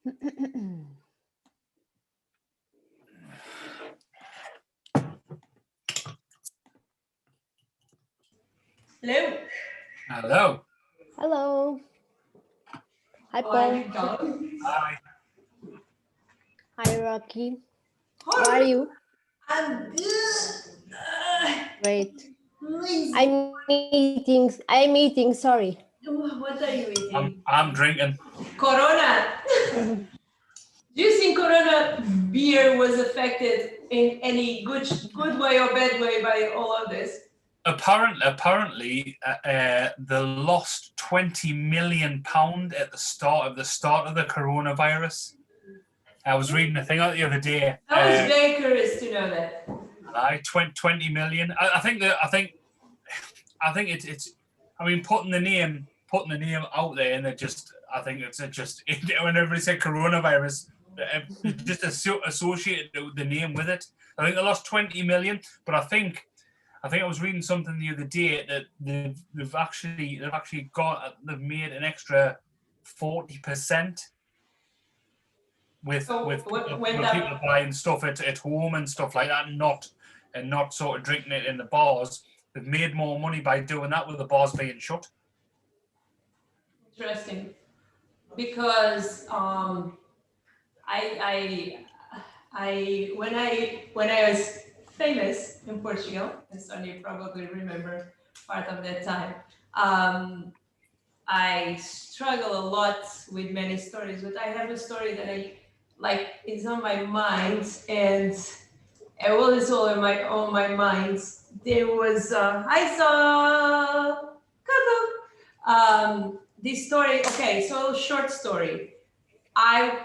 Hello. Hello. Hello. Hi, How are Paul. you, John? Hi. Hi, Rocky. How How are you? I'm good. Great. Lazy. I'm eating. Sorry. What are you eating? I'm drinking. Corona. Do you think Corona beer was affected in any good way or bad way by all of this? Apparently, they lost £20 million at the start of the coronavirus. I was reading a thing out the other day. I was very curious to know that. 20 million. I think it's. I mean, putting the name out there, and I think it's just whenever they say coronavirus, just associated the name with it. I think they lost 20 million, but I think I was reading something the other day that they've made an extra 40% with people buying stuff at home and stuff like that, and not sort of drinking it in the bars. They've made more money by doing that with the bars being shut. Interesting, because when I was famous in Portugal, and Sonia probably remember part of that time, I struggle a lot with many stories, but I have a story that is on my mind, and well, it's all on my mind. There was I saw this story. Okay, so short story. I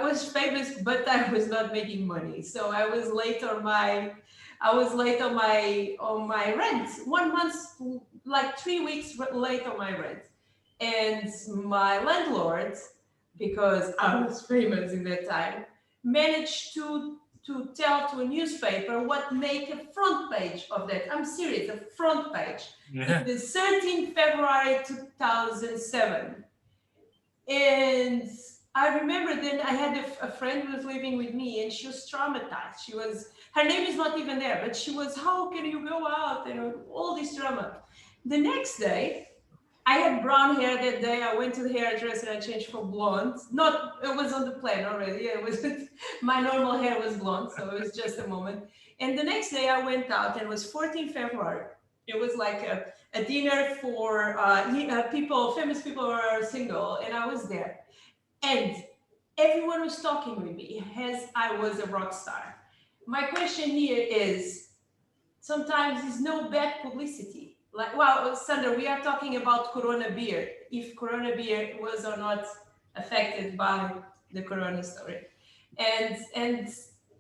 was famous, but I was not making money. So I was late on my rent. 1 month, like 3 weeks late on my rent. And my landlord, because I was famous in that time, managed to tell to a newspaper what make a front page of that. I'm serious, a front page. Yeah. It was 13 February 2007. And I remember then I had a friend who was living with me, and she was traumatized. Her name is not even there, but she was, how can you go out? And all this drama. The next day, I had brown hair that day. I went to the hairdresser and I changed for blonde. It was on the plan already. It was my normal hair was blonde, so it was just a moment. And the next day I went out, and it was 14 February. It was like a dinner for famous people who are single, and I was there. And everyone was talking with me as I was a rock star. My question here is, sometimes it's no bad publicity. Like, well, Sandra, we are talking about Corona beer, if Corona beer was or not affected by the Corona story. And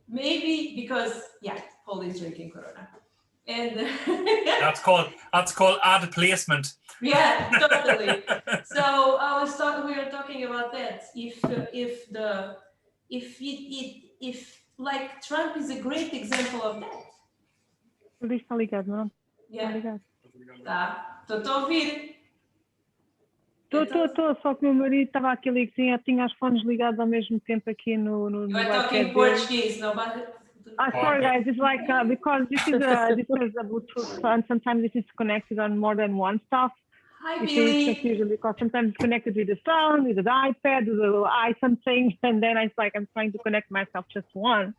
maybe because, Paul is drinking Corona. And that's called ad placement. Yeah, totally. So we were talking about that. If like Trump is a great example of that. Está ligado, não? Yeah. Está ligado. Tá. Estou a ouvir. Estou, só que meu marido estava aqui ligadinho, tinha os fones ligados ao mesmo tempo aqui no You are talking Portuguese, no? Sorry guys, it's like because this is a Bluetooth and sometimes this is connected on more than one stuff. Hi, It's Billy. confusing because sometimes it's connected with the phone, with the iPad, with the something, and then I'm trying to connect myself just one,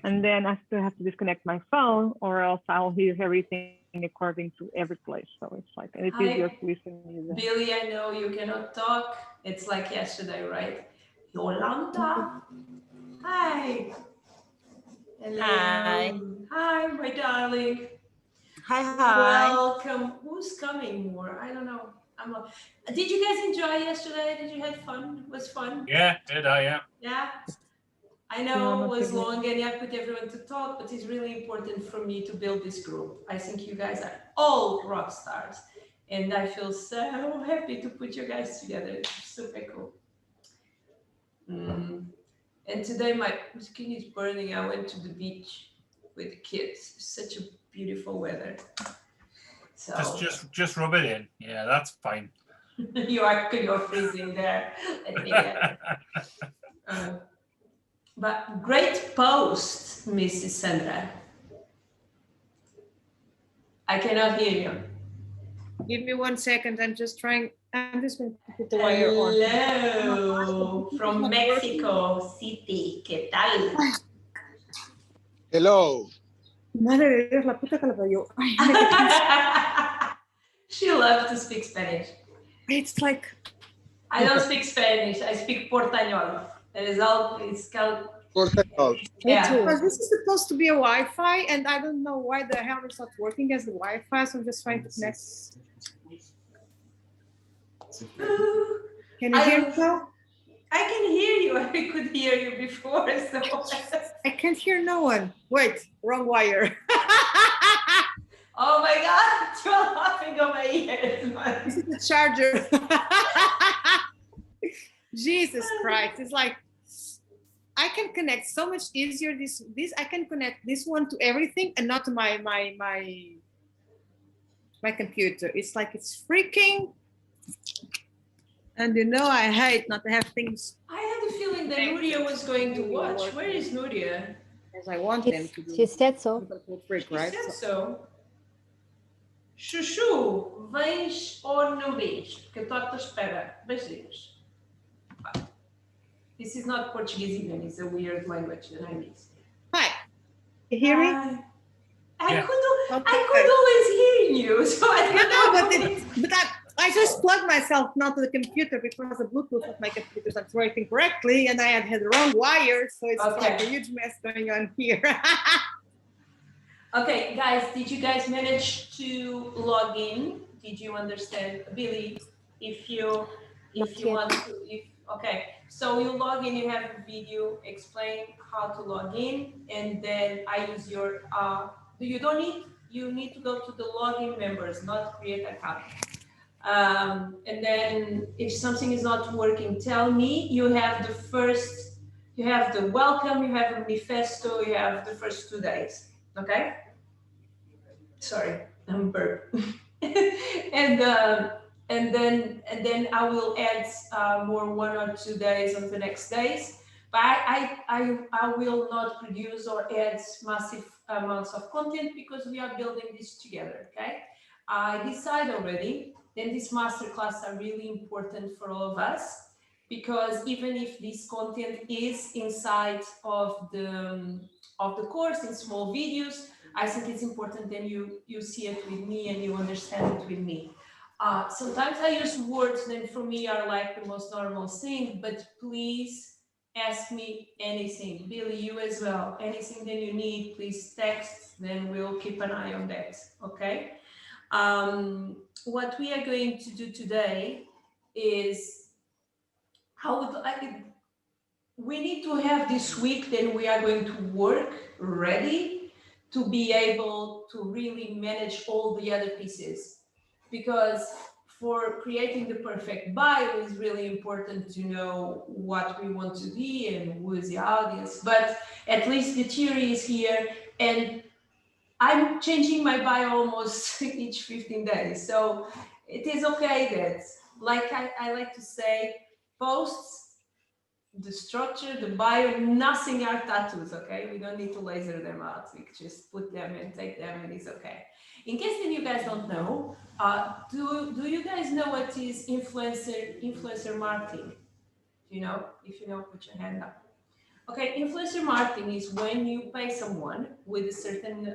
and then I still have to disconnect my phone, or else I'll hear everything according to every place. So it's like, and it's easier to listen. Billy, I know you cannot talk. It's like yesterday, right? Yolanda. Hi. Hello. Hi, my darling. Hi. Welcome. Who's coming more? I don't know. Did you guys enjoy yesterday? Did you have fun? It was fun? Yeah, did I? Yeah. Yeah. I know it was long and I put everyone to talk, but it's really important for me to build this group. I think you guys are all rock stars, and I feel so happy to put you guys together. It's super cool. And today my skin is burning. I went to the beach with the kids. Such a beautiful weather. So just rub it in. Yeah, that's fine. You're freezing there. Let me get. But great post, Mrs. Sandra. I cannot hear you. Give me 1 second. I'm just going to put the wire on. Hello from Mexico City. ¿Qué tal? Hello. Madre de Dios, la puta que la parió. She loves to speak Spanish. It's like, I don't speak Spanish. I speak Portañol. It's called. Portañol. Yeah. because this is supposed to be a Wi-Fi, and I don't know why the hell it's not working as the Wi-Fi, so I'm just trying to connect. Can you hear me now? I can hear you. I could hear you before, so. I can't hear no one. Wait, wrong wire. Oh my God, you're laughing on my ears. This is the charger. Jesus Christ. It's like, I can connect so much easier this I can connect this one to everything and not to my computer. It's like it's freaking, and you know I hate not to have things I had a feeling that Nuria was going to watch. Where is Nuria? as I want them to do. She said so. Freak, She right? said so. Chuchu, vens ou não vens? Porque eu estou à tua espera. Beijinhos. This is not Portuguese even, it's a weird language that I miss. Hi. You hear me? I Yeah. could always hear you, so I don't know. I just plugged myself not to the computer because the Bluetooth of my computer is not working correctly, and I had the wrong wire, so it's Okay. like a huge mess going on here. Okay, guys, did you guys manage to log in? Did you understand, Billy? If you Not yet. want to, okay. So you log in, you have a video explain how to log in, and then I use your. You need to go to the login members, not create account. And then if something is not working, tell me. You have the welcome, you have a manifesto, you have the first 2 days. Okay. Sorry, I'm burp. and then I will add more 1 or 2 days on the next days. But I will not produce or add massive amounts of content because we are building this together. Okay. I decide already. Then these masterclass are really important for all of us because even if this content is inside of the course in small videos, I think it's important that you see it with me and you understand it with me. Sometimes I use words that for me are like the most normal thing, but please ask me anything. Billy, you as well. Anything that you need, please text, then we'll keep an eye on that, okay? What we are going to do today is we need to have this week, then we are going to work ready to be able to really manage all the other pieces. Because for creating the perfect bio is really important to know what we want to be and who is the audience. But at least the theory is here, and I'm changing my bio almost each 15 days. So it is okay that, like I like to say, posts, the structure, the bio, nothing are tattoos, okay? We don't need to laser them out. We just put them and take them and it's okay. In case that you guys don't know, do you guys know what is influencer marketing? Do you know? If you know, put your hand up. Okay, influencer marketing is when you pay someone with a certain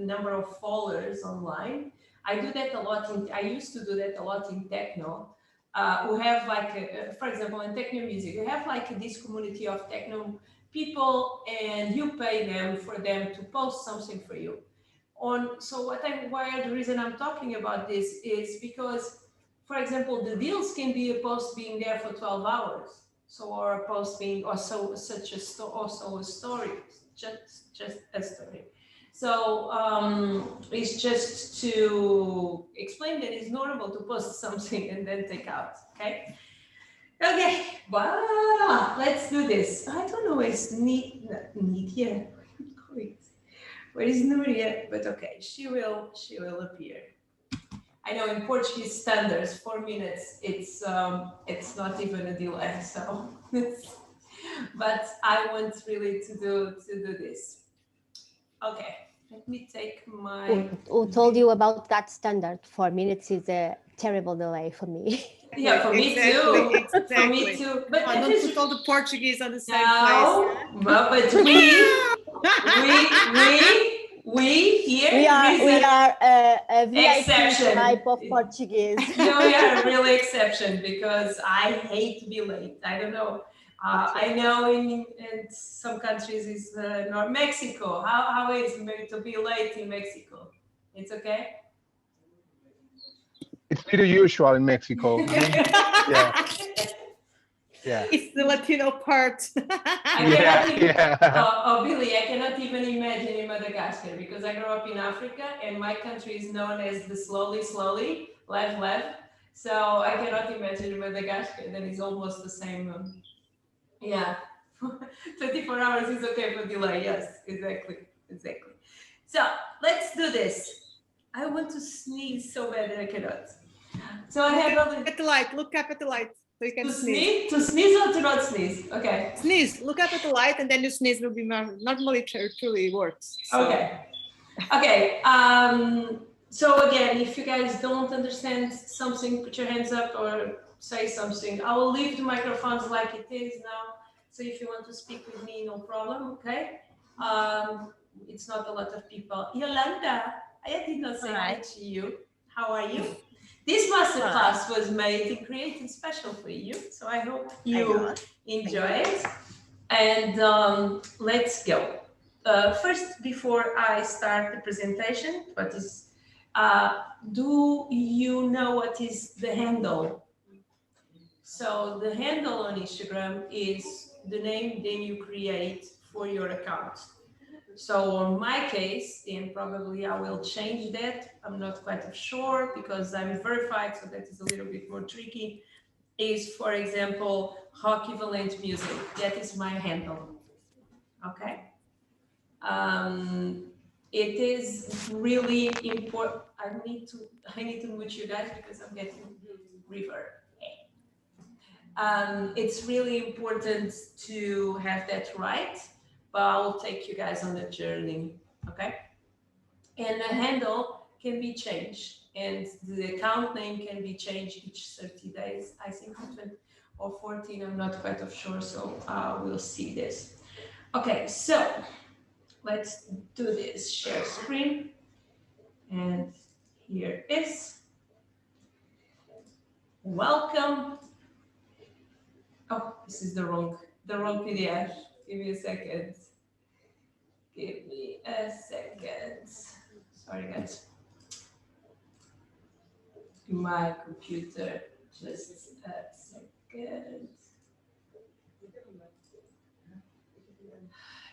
number of followers online. I do that a lot. I used to do that a lot in techno. We have like, for example, in techno music, you have like this community of techno people, and you pay them for them to post something for you. The reason I'm talking about this is because, for example, the deals can be a post being there for 12 hours. So, or a post being also such a also a story, just a story. So it's just to explain that it's normal to post something and then take out. Okay. Okay. Wow. Let's do this. I don't know. It's Nidia. Where is Nuria? But okay, she will appear. I know in Portuguese standards, 4 minutes, it's not even a delay. So, but I want really to do this. Okay, let me take my. Who told you about that standard? 4 minutes is a terrible delay for me. Yeah, for me Exactly, too. exactly. For me too. But Oh, that don't is put all the Portuguese on the same no, but we here We reason are a VIP exception. type of Portuguese. No, we are a really exception because I hate to be late. I don't know. I know in some countries it's North Mexico. How is it to be late in Mexico? It's okay. It's pretty usual in Mexico. Yeah, yeah, It's the Latino part. I cannot even, yeah. Billy, I cannot even imagine in Madagascar because I grew up in Africa and my country is known as the slowly, left. So I cannot imagine in Madagascar that is almost the same. Yeah, 24 hours is okay for delay. Yes, exactly. So let's do this. I want to sneeze so bad that I cannot. So I have a At the light, look up at the light so you can sneeze. to sneeze or to not sneeze. Okay. Sneeze, look up at the light, and then you sneeze will be normally truly works. So. Okay. So again, if you guys don't understand something, put your hands up or say something. I will leave the microphones like it is now. So if you want to speak with me, no problem. Okay. It's not a lot of people. Yolanda, I did not say hi to you. How are you? This masterclass was made and created special for you. So I hope you enjoy it. And let's go. First, before I start the presentation, do you know what is the handle? So the handle on Instagram is the name then you create for your account. So on my case, and probably I will change that, I'm not quite sure because I'm verified, so that is a little bit more tricky, is for example, Hockey Valente Music. That is my handle. Okay. It is really important. I need to mute you guys because I'm getting reverb. It's really important to have that right, but I'll take you guys on the journey. Okay. And the handle can be changed, and the account name can be changed each 30 days. I think 20 or 14. I'm not quite sure, so we'll see this. Okay, so let's do this. Share screen, and here is welcome. Oh, this is the wrong PDF. Give me a second. Sorry, guys. My computer, just a second.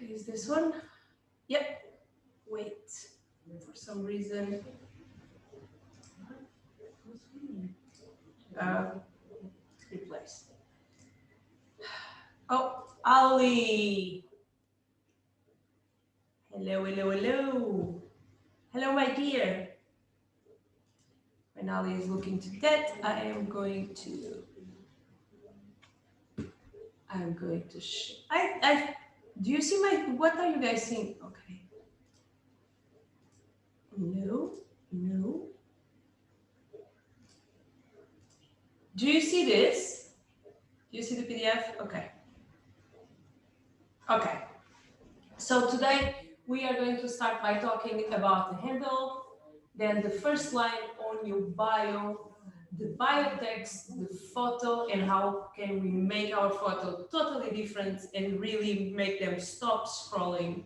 Is this one? Yep. Wait, for some reason. Replace. Oh, Ali. Hello. Hello, my dear. When Ali is looking to that, I'm going to do you see what are you guys seeing? Okay. No. Do you see this? Do you see the PDF? Okay. So today we are going to start by talking about the handle, then the first line on your bio, the bio text, the photo, and how can we make our photo totally different and really make them stop scrolling.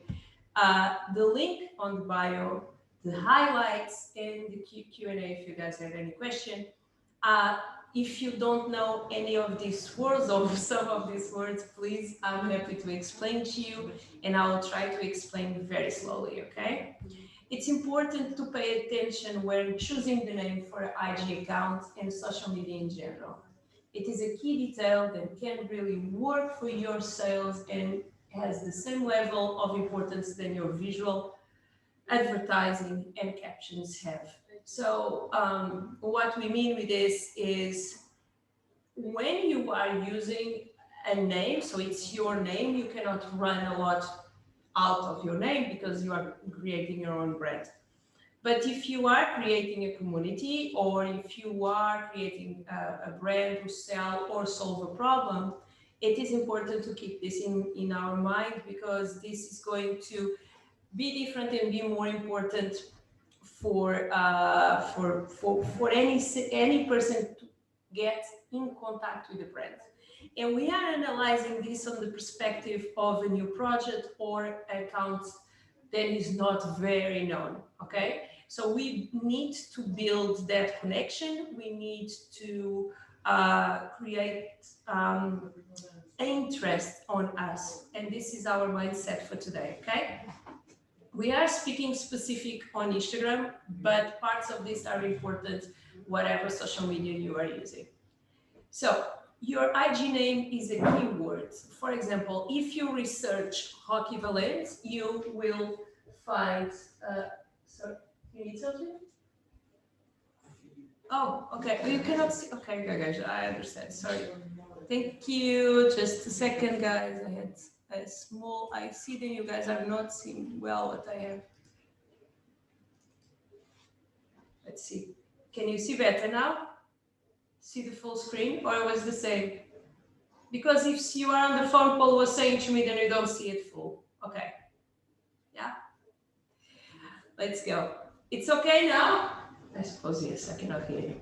The link on the bio, the highlights, and the Q&A if you guys have any question. If you don't know any of these words or some of these words, please, I'm happy to explain to you, and I will try to explain very slowly, okay? It's important to pay attention when choosing the name for an IG account and social media in general. It is a key detail that can really work for your sales and has the same level of importance than your visual advertising and captions have. so what we mean with this is when you are using a name, so it's your name, you cannot run a lot out of your name because you are creating your own brand. But if you are creating a community, or if you are creating a brand to sell or solve a problem, it is important to keep this in our mind, because this is going to be different and be more important for any person to get in contact with the brand. And we are analyzing this on the perspective of a new project or account that is not very known. Okay, so we need to build that connection. We need to create interest on us, and this is our mindset for today. Okay. We are speaking specific on Instagram, but parts of this are important, whatever social media you are using. So your IG name is a keyword. For example, if you research hockey Valent, you will find, sorry, you need something? Oh, okay, you cannot see, okay, guys, I understand, sorry. Thank you, just a second, guys, I had a small, I see that you guys are not seeing well what I have. Let's see. Can you see better now? See the full screen, or it was the same? Because if you are on the phone, Paul was saying to me, then you don't see it full. Okay. Yeah. Let's go. It's okay now? I suppose yes, I cannot hear you.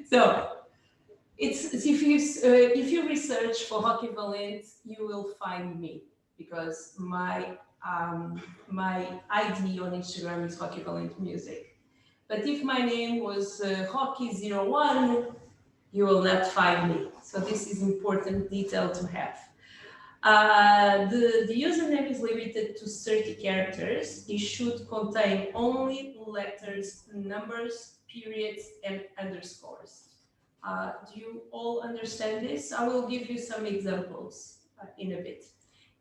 So it's if you research for Hockey Valent, you will find me, because my ID on Instagram is Hockey Valent Music. But if my name was Hockey01, you will not find me. So this is important detail to have. The username is limited to 30 characters. It should contain only letters, numbers, periods, and underscores. Do you all understand this? I will give you some examples in a bit.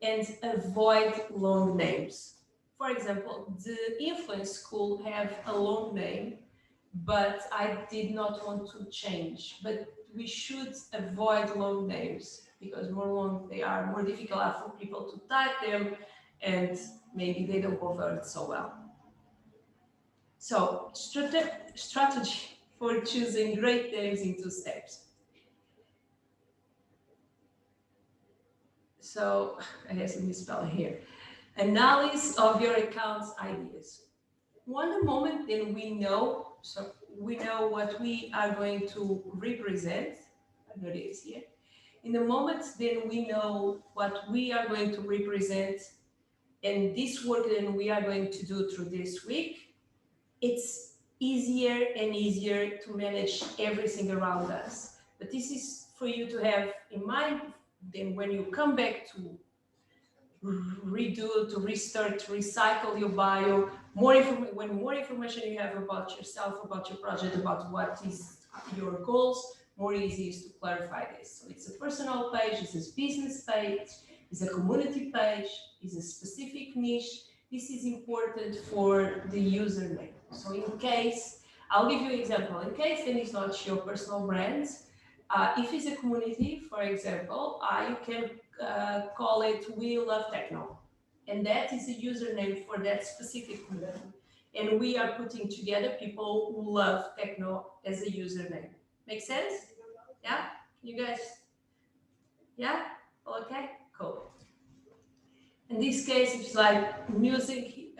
And avoid long names. For example, the influence school have a long name, but I did not want to change. But we should avoid long names, because more long they are, more difficult for people to type them, and maybe they don't convert so well. So strategy for choosing great names in 2 steps. So I guess let me spell here. Analysis of your account's ideas. One moment, then we know, so we know what we are going to represent. I know this here. In the moment, then we know what we are going to represent, and this work then we are going to do through this week. It's easier and easier to manage everything around us. But this is for you to have in mind. Then when you come back to redo, to restart, to recycle your bio, when more information you have about yourself, about your project, about what is your goals, more easy is to clarify this. So it's a personal page, it's a business page, it's a community page, it's a specific niche. This is important for the username. So in case, I'll give you an example. In case then it's not your personal brand, if it's a community, for example, you can call it We Love Techno. And that is a username for that specific community. And we are putting together people who love techno as a username. Make sense? Yeah? You guys? Yeah? Okay? Cool. In this case, it's like music,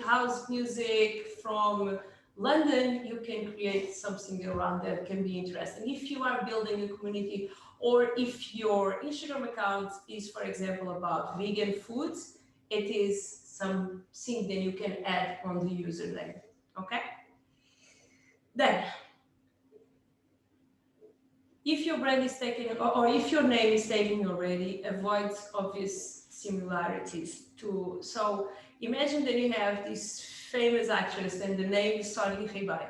house music from London. You can create something around that can be interesting. If you are building a community, or if your Instagram account is, for example, about vegan foods, it is something that you can add on the username. Okay? Then, if your brand is taken, or if your name is taken already, avoid obvious similarities too. So imagine that you have this famous actress and the name is Sonia Ribeiro.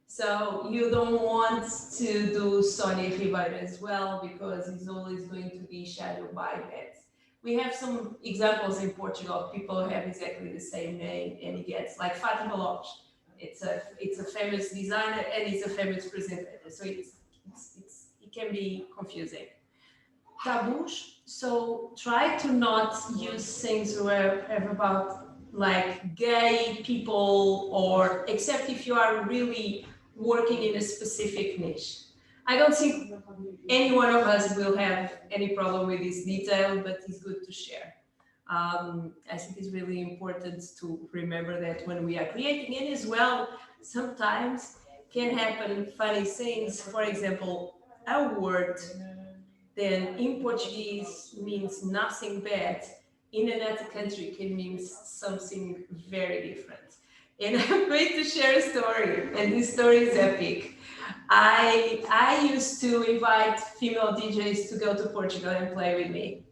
So you don't want to do Sonia Ribeiro as well, because it's always going to be shadowed by that. We have some examples in Portugal. People have exactly the same name, and it gets like Fatima Lopes. It's a famous designer and it's a famous presenter. So it can be confusing. Taboos. So try to not use things where about like gay people, or except if you are really working in a specific niche. I don't think any one of us will have any problem with this detail, but it's good to share. I think it's really important to remember that when we are creating, and as well, sometimes can happen funny things. For example, a word then in Portuguese means nothing bad, in another country can mean something very different. And I'm going to share a story, and this story is epic. I used to invite female DJs to go to Portugal and play with me.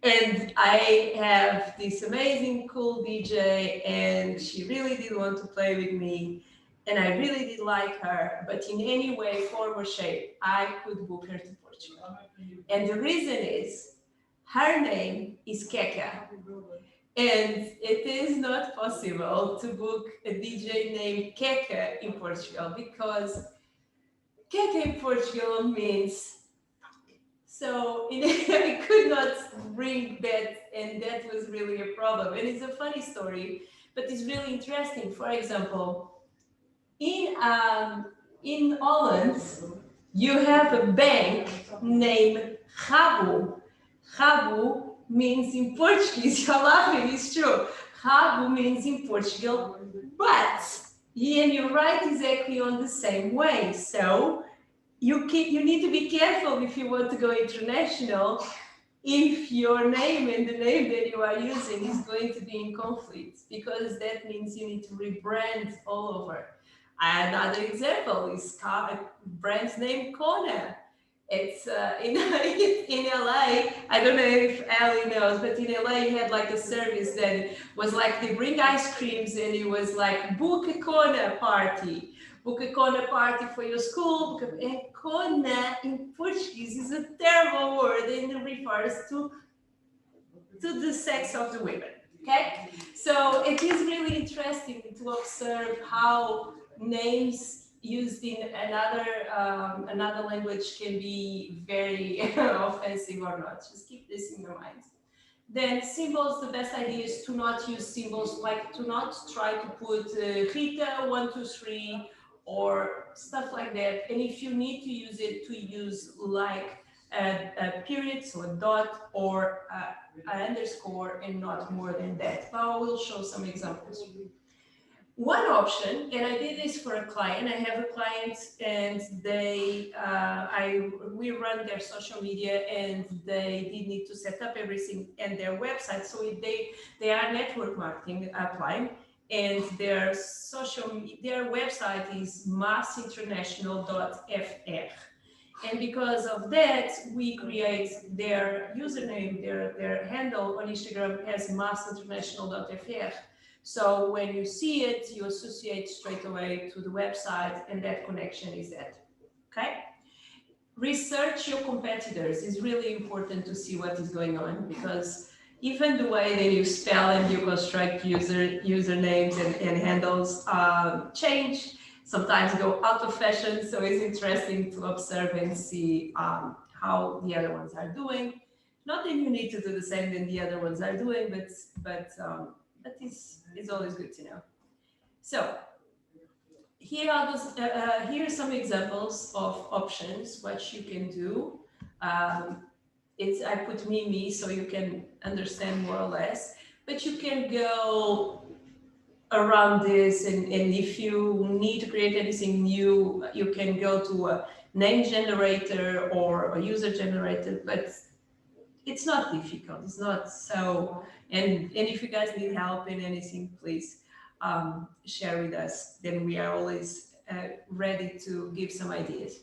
And I have this amazing, cool DJ, and she really did want to play with me. And I really did like her, but in any way, form, or shape, I could book her to Portugal. And the reason is her name is Keka. And it is not possible to book a DJ named Keka in Portugal because Keka in Portugal means so I could not bring that, and that was really a problem. And it's a funny story, but it's really interesting. For example, in Holland, you have a bank named Rabo. Rabo means in Portuguese, you're laughing, it's true. Rabo means in Portugal, but and you write exactly on the same way. So you need to be careful if you want to go international, if your name and the name that you are using is going to be in conflict, because that means you need to rebrand all over. Another example is brand's name Kona. It's in LA. I don't know if Ali knows, but in LA you had like a service that was like they bring ice creams, and it was like book a Kona party. Book a Kona party for your school. And Kona in Portuguese is a terrible word, and it refers to the sex of the women. Okay, so it is really interesting to observe how names used in another language can be very offensive or not. Just keep this in your mind. Then symbols, the best idea is to not use symbols, like to not try to put Rita 123 or stuff like that. And if you need to use it, to use like a period, so a dot or an underscore, and not more than that. But I will show some examples. One option, and I did this for a client. I have a client, and we run their social media, and they did need to set up everything and their website. So they are network marketing applying, and their website is massinternational.fr. And because of that, we create their username, their handle on Instagram as massinternational.fr. So when you see it, you associate straight away to the website, and that connection is that. Okay? Research your competitors. Is really important to see what is going on, because even the way that you spell and you construct usernames and handles change, sometimes go out of fashion. So it's interesting to observe and see how the other ones are doing. Not that you need to do the same than the other ones are doing, but it's always good to know. So here are some examples of options, what you can do. I put me, so you can understand more or less, but you can go around this, and if you need to create anything new, you can go to a name generator or a user generator, but it's not difficult. It's not so, and if you guys need help in anything, please share with us. Then we are always ready to give some ideas.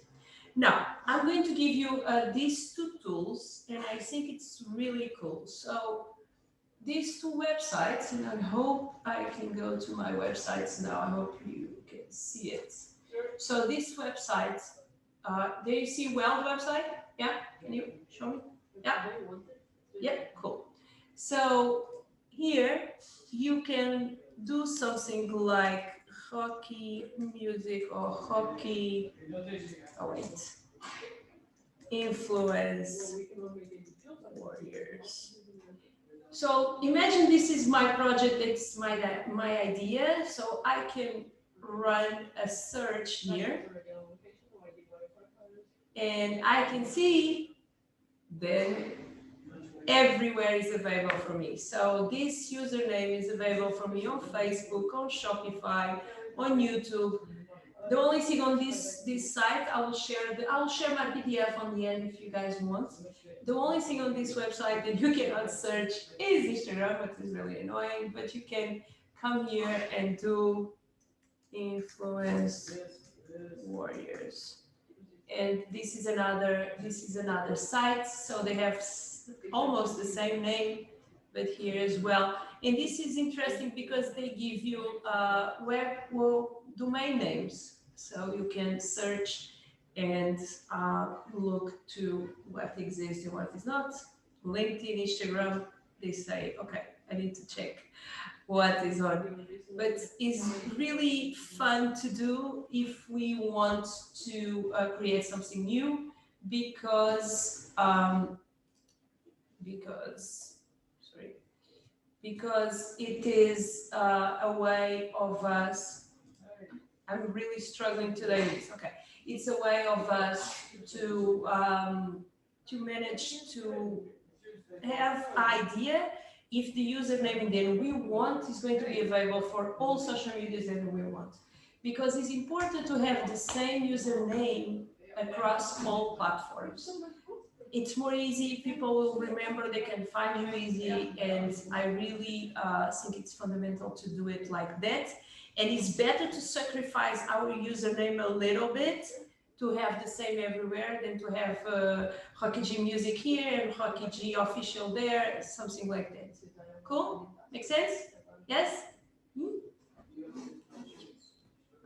Now, I'm going to give you these two tools, and I think it's really cool. So these two websites, and I hope I can go to my websites now. I hope you can see it. So this website, do you see well the website? Yeah, can you show me? Yeah. Yep, cool. So here you can do something like hockey music or hockey, oh wait, influence warriors. So imagine this is my project, it's my idea, so I can run a search here and I can see then everywhere is available for me. So this username is available for me on Facebook, on Shopify, on YouTube. The only thing on this site, I will share my PDF on the end if you guys want. The only thing on this website that you cannot search is Instagram, which is really annoying, but you can come here and do influence warriors. And this is another site, so they have almost the same name, but here as well. And this is interesting because they give you domain names, so you can search and look to what exists and what is not. LinkedIn, Instagram, they say, okay, I need to check what is on, but it's really fun to do if we want to create something new, because sorry, because it is a way of us. I'm really struggling today with this. Okay, it's a way of us to manage to have idea if the username that we want is going to be available for all social medias that we want. Because it's important to have the same username across all platforms. It's more easy, people will remember, they can find you easy, and I really think it's fundamental to do it like that. And it's better to sacrifice our username a little bit to have the same everywhere than to have Hockey G music here and Hockey G official there, something like that. Cool? Make sense? Yes?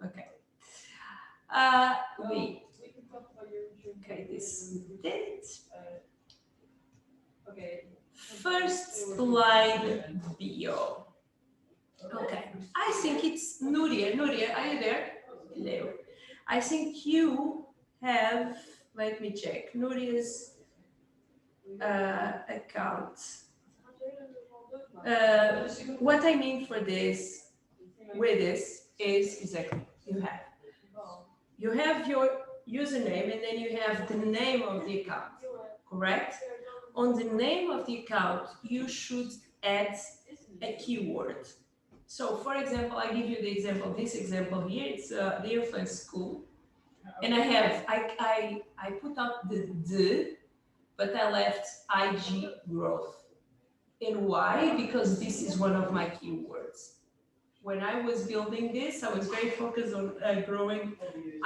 Okay. Wait. Okay, this did. First line bio. Okay, I think it's Nuria. Nuria, are you there? Hello. I think you have, let me check, Nuria's account. What I mean for this, with this, is exactly, you have your username and then you have the name of the account, correct? On the name of the account, you should add a keyword. So for example, I give you the example, this example here, it's the influence school. And I put up the, but I left IG growth. And why? Because this is one of my keywords. When I was building this, I was very focused on growing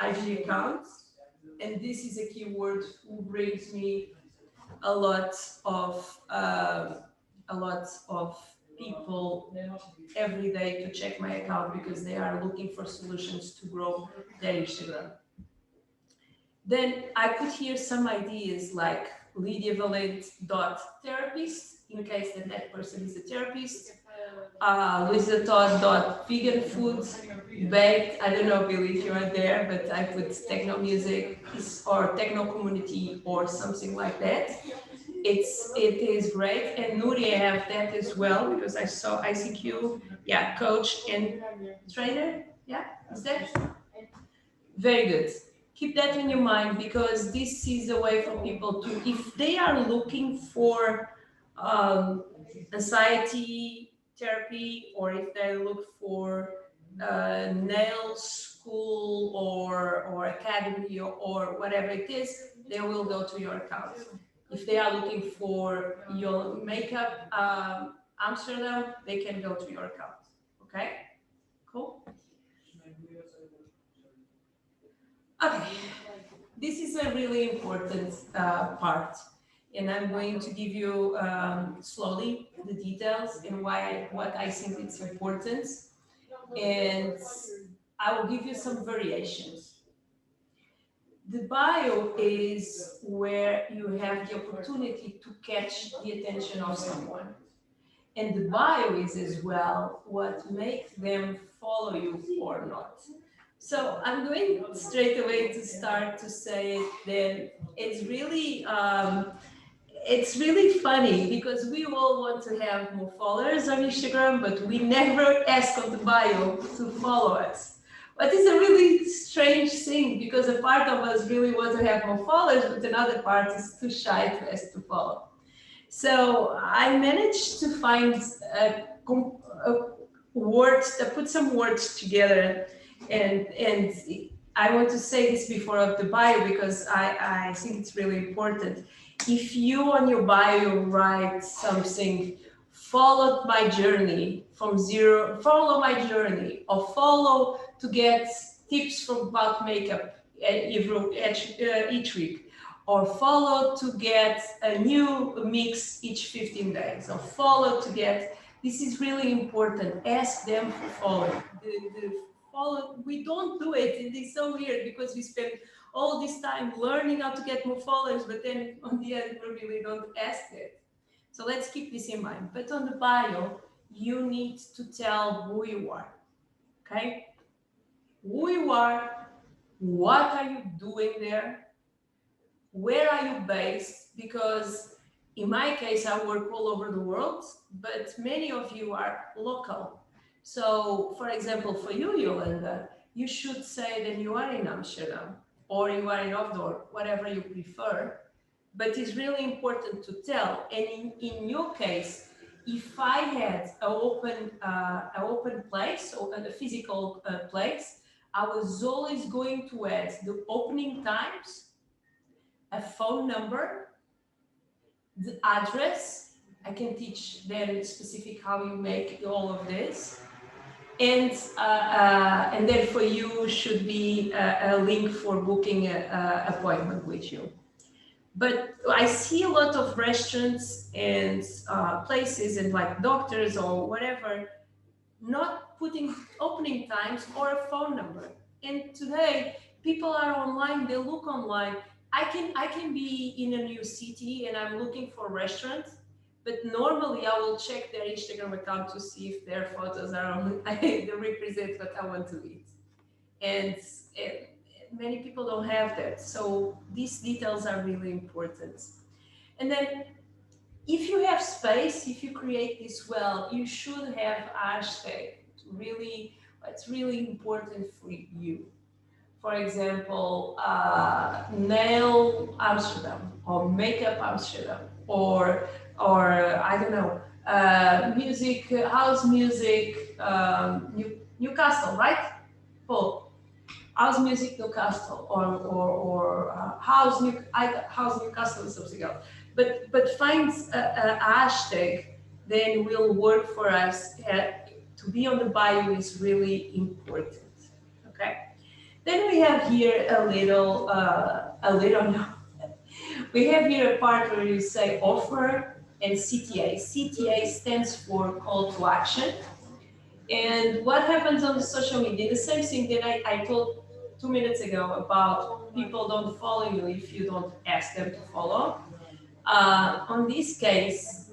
IG accounts. And this is a keyword who brings me a lot of people every day to check my account because they are looking for solutions to grow their Instagram. Then I put here some ideas like LydiaValente.therapist in case that person is a therapist. LisaTodd.vegan food baked. I don't know, Billy, if you are there, but I put techno music or techno community or something like that. It is great, and Nuria have that as well because I saw ICQ, yeah, coach and trainer, yeah, is that very good? Keep that in your mind because this is a way for people to, if they are looking for anxiety therapy, or if they look for nail school or academy or whatever it is, they will go to your account. If they are looking for your makeup Amsterdam, they can go to your account. Okay, cool. Okay, this is a really important part, and I'm going to give you slowly the details and what I think it's important, and I will give you some variations. The bio is where you have the opportunity to catch the attention of someone. And the bio is as well what makes them follow you or not. So I'm going straight away to start to say it. Then it's really funny because we all want to have more followers on Instagram, but we never ask on the bio to follow us. But it's a really strange thing because a part of us really want to have more followers, but another part is too shy to ask to follow. So I managed to find a words, to put some words together, and I want to say this before of the bio because I think it's really important. If you on your bio write something, follow my journey from zero, follow my journey, or follow to get tips from about makeup each week, or follow to get a new mix each 15 days, or follow to get, this is really important. Ask them for follow. The follow, we don't do it. It is so weird because we spend all this time learning how to get more followers, but then on the end, we really don't ask it. So let's keep this in mind. But on the bio, you need to tell who you are, okay? Who you are, what are you doing there, where are you based? Because in my case, I work all over the world, but many of you are local. So, for example, for you, Yolanda, you should say that you are in Amsterdam or you are in Overdorp, whatever you prefer. But it's really important to tell. And in your case, if I had an open place or a physical place, I was always going to add the opening times, a phone number, the address. I can teach them specific how you make all of this. And then for you should be a link for booking an appointment with you. But I see a lot of restaurants and places and like doctors or whatever, not putting opening times or a phone number. And today, people are online, they look online. I can be in a new city and I'm looking for restaurants, but normally I will check their Instagram account to see if their photos are on, they represent what I want to eat. And many people don't have that. So these details are really important. And then if you have space, if you create this well, you should have hashtag. Really, it's really important for you. For example, nail Amsterdam or makeup Amsterdam or I don't know, music, house music, Newcastle, right? Paul, house music Newcastle or house Newcastle is something else. But find a hashtag, then will work for us. To be on the bio is really important. Okay. Then we have here no. We have here a part where you say offer and CTA. CTA stands for call to action. And what happens on the social media? The same thing that I told 2 minutes ago about people don't follow you if you don't ask them to follow. On this case,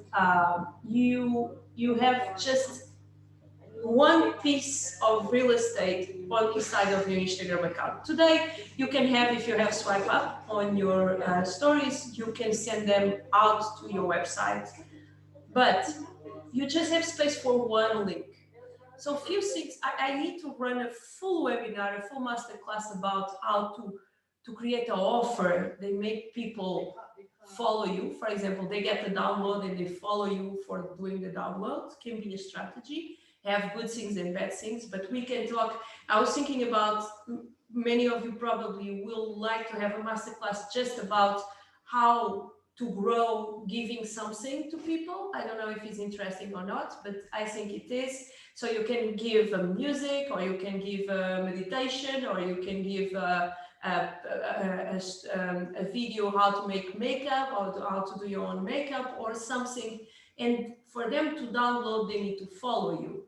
you have just one piece of real estate on each side of your Instagram account. Today, you can have, if you have swipe up on your stories, you can send them out to your website, but you just have space for one link. So a few things, I need to run a full webinar, a full masterclass about how to create an offer. They make people follow you. For example, they get the download and they follow you for doing the download. Can be a strategy. Have good things and bad things, but we can talk. I was thinking about, many of you probably will like to have a masterclass just about how to grow giving something to people. I don't know if it's interesting or not, but I think it is. So you can give music, or you can give meditation, or you can give a video how to make makeup, or how to do your own makeup or something. And for them to download, they need to follow you.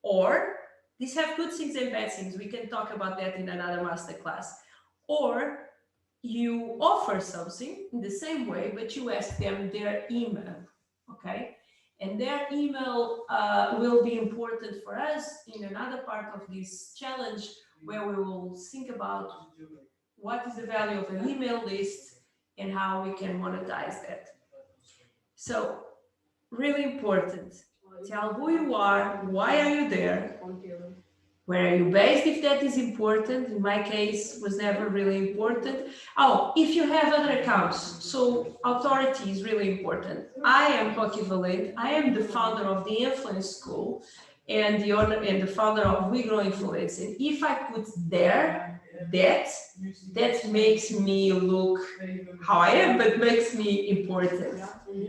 Or these have good things and bad things. We can talk about that in another masterclass. Or you offer something in the same way, but you ask them their email, okay? And their email will be important for us in another part of this challenge, where we will think about what is the value of an email list and how we can monetize that. So, really important. Tell who you are, why are you there, where are you based, if that is important. In my case, was never really important. Oh, if you have other accounts, so authority is really important. I am Rocky Valente. I am the founder of the Influence School and the owner and the founder of We Grow Influence. And if I put there that makes me look how I am, but makes me important.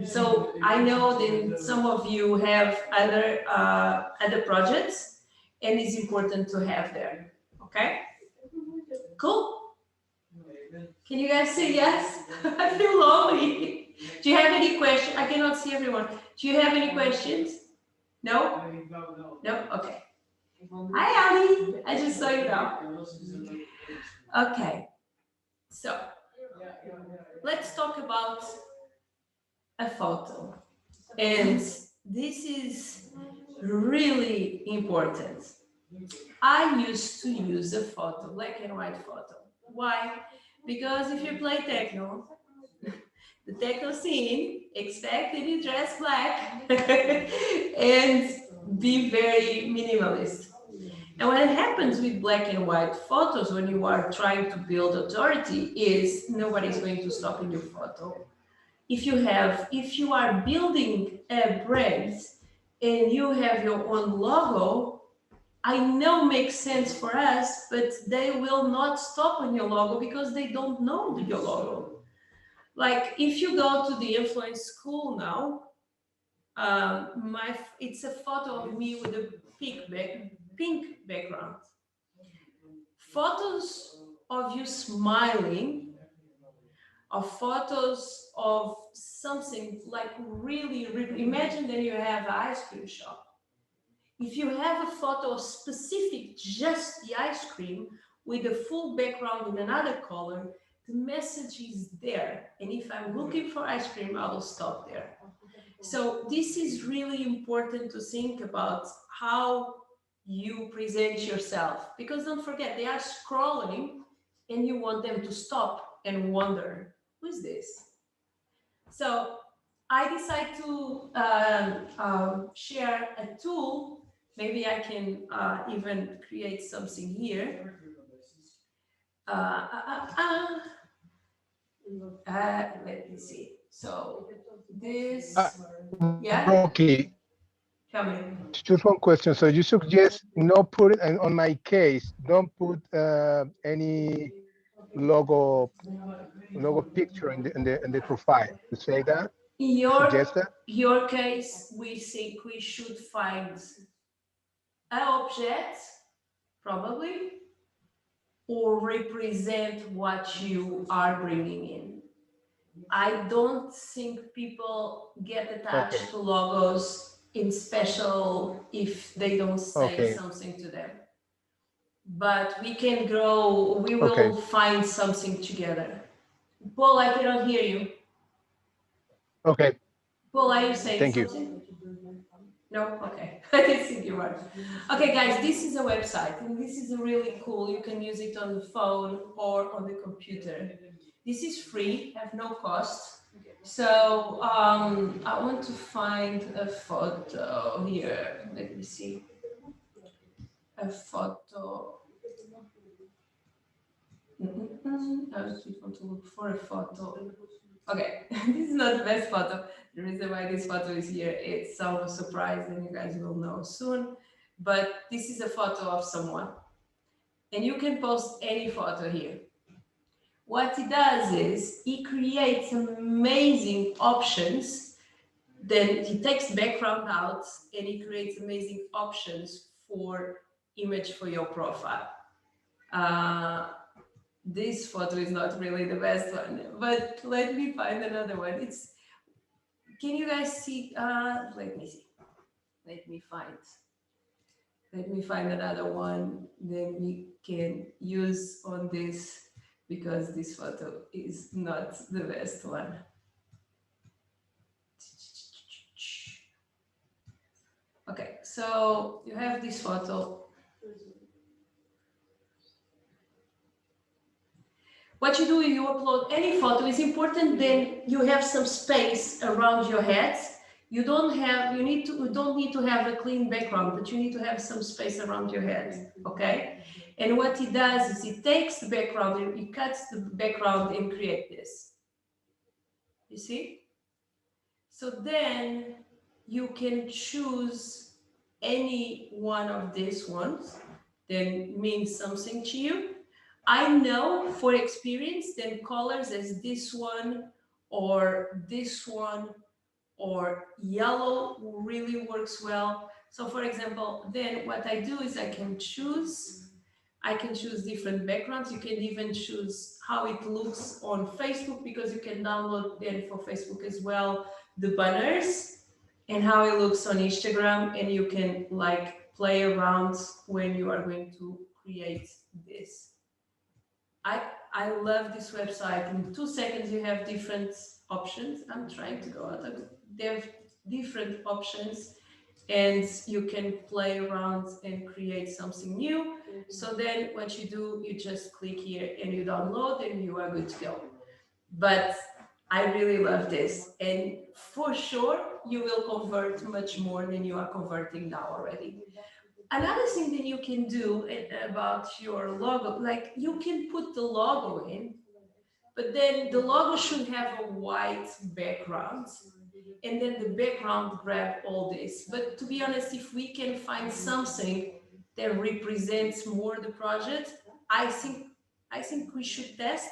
So I know that some of you have other projects, and it's important to have there. Okay? Cool. Can you guys say yes? I feel lonely. Do you have any questions? I cannot see everyone. Do you have any questions? No? No? Okay. Hi, Ali. I just saw you now. Okay. So, let's talk about a photo. And this is really important. I used to use a photo, black and white photo. Why? Because if you play techno, the techno scene, expect that you dress black and be very minimalist. And what happens with black and white photos when you are trying to build authority is nobody's going to stop in your photo. If you are building a brand and you have your own logo, I know makes sense for us, but they will not stop on your logo because they don't know your logo. Like if you go to the Influence School now, it's a photo of me with a pink background. Photos of you smiling, or photos of something like really, imagine that you have an ice cream shop. If you have a photo of specific just the ice cream with a full background in another color, the message is there. And if I'm looking for ice cream, I will stop there. So this is really important to think about how you present yourself, because don't forget, they are scrolling and you want them to stop and wonder, who is this? So I decided to share a tool. Maybe I can even create something here. Let me see. So this, yeah, Rocky, tell me. just one question. So you suggest not put it on my case, don't put any logo picture in the profile. You say that? In You suggest that? your case, we think we should find an object, probably, or represent what you are bringing in. I don't think people get attached to logos in special if they don't say something to them. But we can grow, we will find something together. Paul, I cannot hear you. Okay. Paul, are you saying Thank you. something? No? Okay. I didn't think you were. Okay, guys, this is a website, and this is really cool. You can use it on the phone or on the computer. This is free, have no cost. So I want to find a photo here. Let me see. A photo. I just want to look for a photo. Okay, this is not the best photo. The reason why this photo is here, it's some surprise and you guys will know soon. But this is a photo of someone. And you can post any photo here. What it does is it creates amazing options. Then he takes background out and he creates amazing options for image for your profile. This photo is not really the best one, but let me find another one. Can you guys see? Let me see. Let me find another one. Then we can use on this because this photo is not the best one. Okay, so you have this photo. What you do is you upload any photo. It's important then you have some space around your head. You don't need to have a clean background, but you need to have some space around your head, okay? And what it does is it takes the background and it cuts the background and create this. You see? So then you can choose any one of these ones that means something to you. I know for experience then colors as this one or this one or yellow really works well. So for example, then what I do is I can choose different backgrounds. You can even choose how it looks on Facebook, because you can download then for Facebook as well the banners and how it looks on Instagram, and you can like play around when you are going to create this. I love this website. In 2 seconds you have different options. I'm trying to go out. They have different options and you can play around and create something new. So then what you do, you just click here and you download and you are good to go. But I really love this, and for sure you will convert much more than you are converting now already. Another thing that you can do about your logo, like you can put the logo in, but then the logo should have a white background, and then the background grab all this. But to be honest, if we can find something that represents more the project, I think we should test,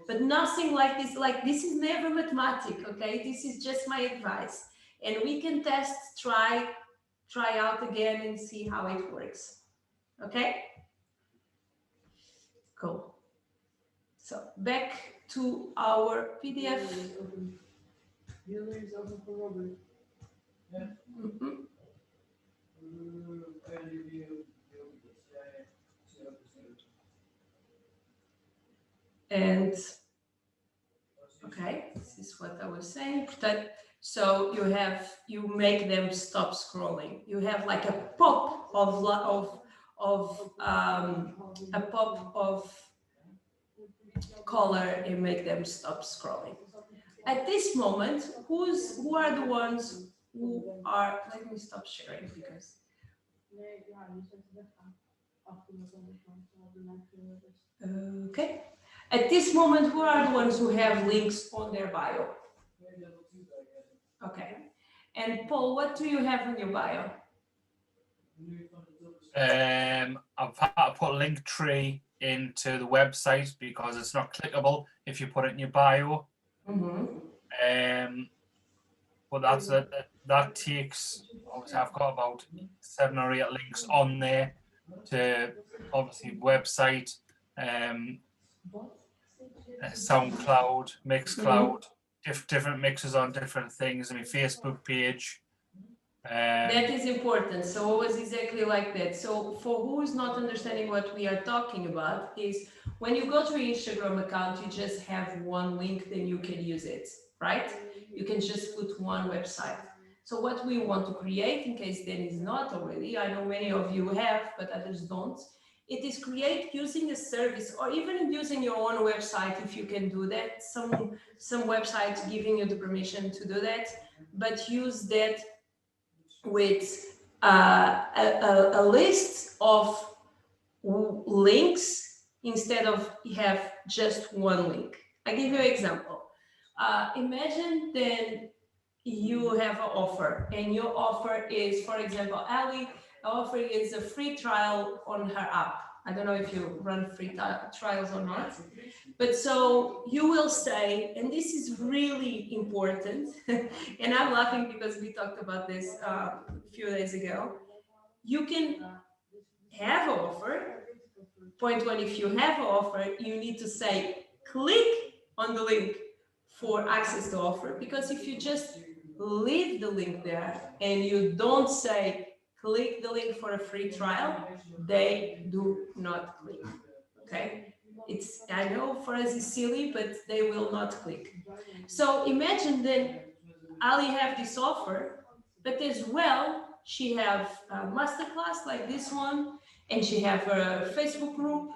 but nothing like this. Like this is never mathematic, okay? This is just my advice, and we can test, try out again and see how it works. Okay? Cool. So back to our PDF. Mhm. And okay, this is what I was saying. So you make them stop scrolling. You have like a pop of color and make them stop scrolling. At this moment, who are the ones who are? Let me stop sharing because. Okay. At this moment, who are the ones who have links on their bio? Okay. And Paul, what do you have in your bio? I've had to put Linktree into the website because it's not clickable if you put it in your bio. Mm-hmm. But that's it. That takes, obviously I've got about 7 or 8 links on there to obviously website, SoundCloud, Mixcloud, different mixes on different things. I mean, Facebook page. That is important. So it was exactly like that. So for who is not understanding what we are talking about is when you go to your Instagram account, you just have one link, then you can use it, right? You can just put one website. So what we want to create, in case that is not already, I know many of you have, but others don't, it is create using a service or even using your own website if you can do that. Some websites giving you the permission to do that, but use that with a list of links instead of have just one link. I give you an example. Imagine then you have an offer and your offer is, for example, Ali, offer is a free trial on her app. I don't know if you run free trials or not, but so you will say, and this is really important, and I'm laughing because we talked about this a few days ago. You can have an offer. Point one, if you have an offer, you need to say, click on the link for access to offer, because if you just leave the link there and you don't say, click the link for a free trial, they do not click, okay? It's, I know for us it's silly, but they will not click. So imagine then Ali have this offer, but as well, she have a masterclass like this one, and she have a Facebook group,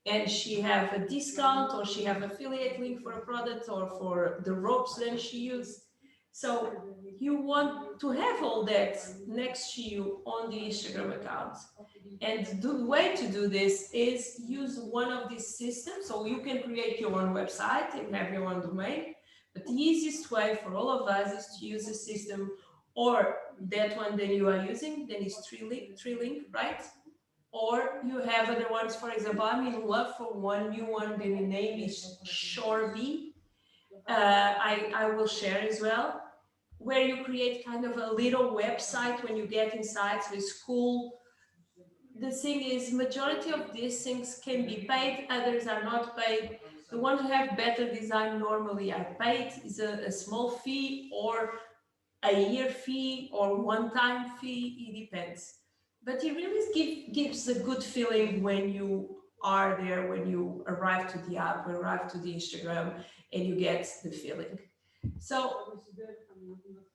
and she have a discount, or she have affiliate link for a product or for the ropes that she use. So you want to have all that next to you on the Instagram account. And the way to do this is use one of these systems. So you can create your own website and have your own domain. But the easiest way for all of us is to use a system, or that one that you are using, then is Tree-link, right? Or you have other ones. For example, I'm in love for one new one. The name is Shorebee. I will share as well, where you create kind of a little website when you get inside. So it's cool. The thing is, majority of these things can be paid, others are not paid. The ones who have better design normally are paid. It's a small fee or a year fee or one-time fee, it depends. But it really gives a good feeling when you are there, when you arrive to the app, arrive to the Instagram, and you get the feeling. So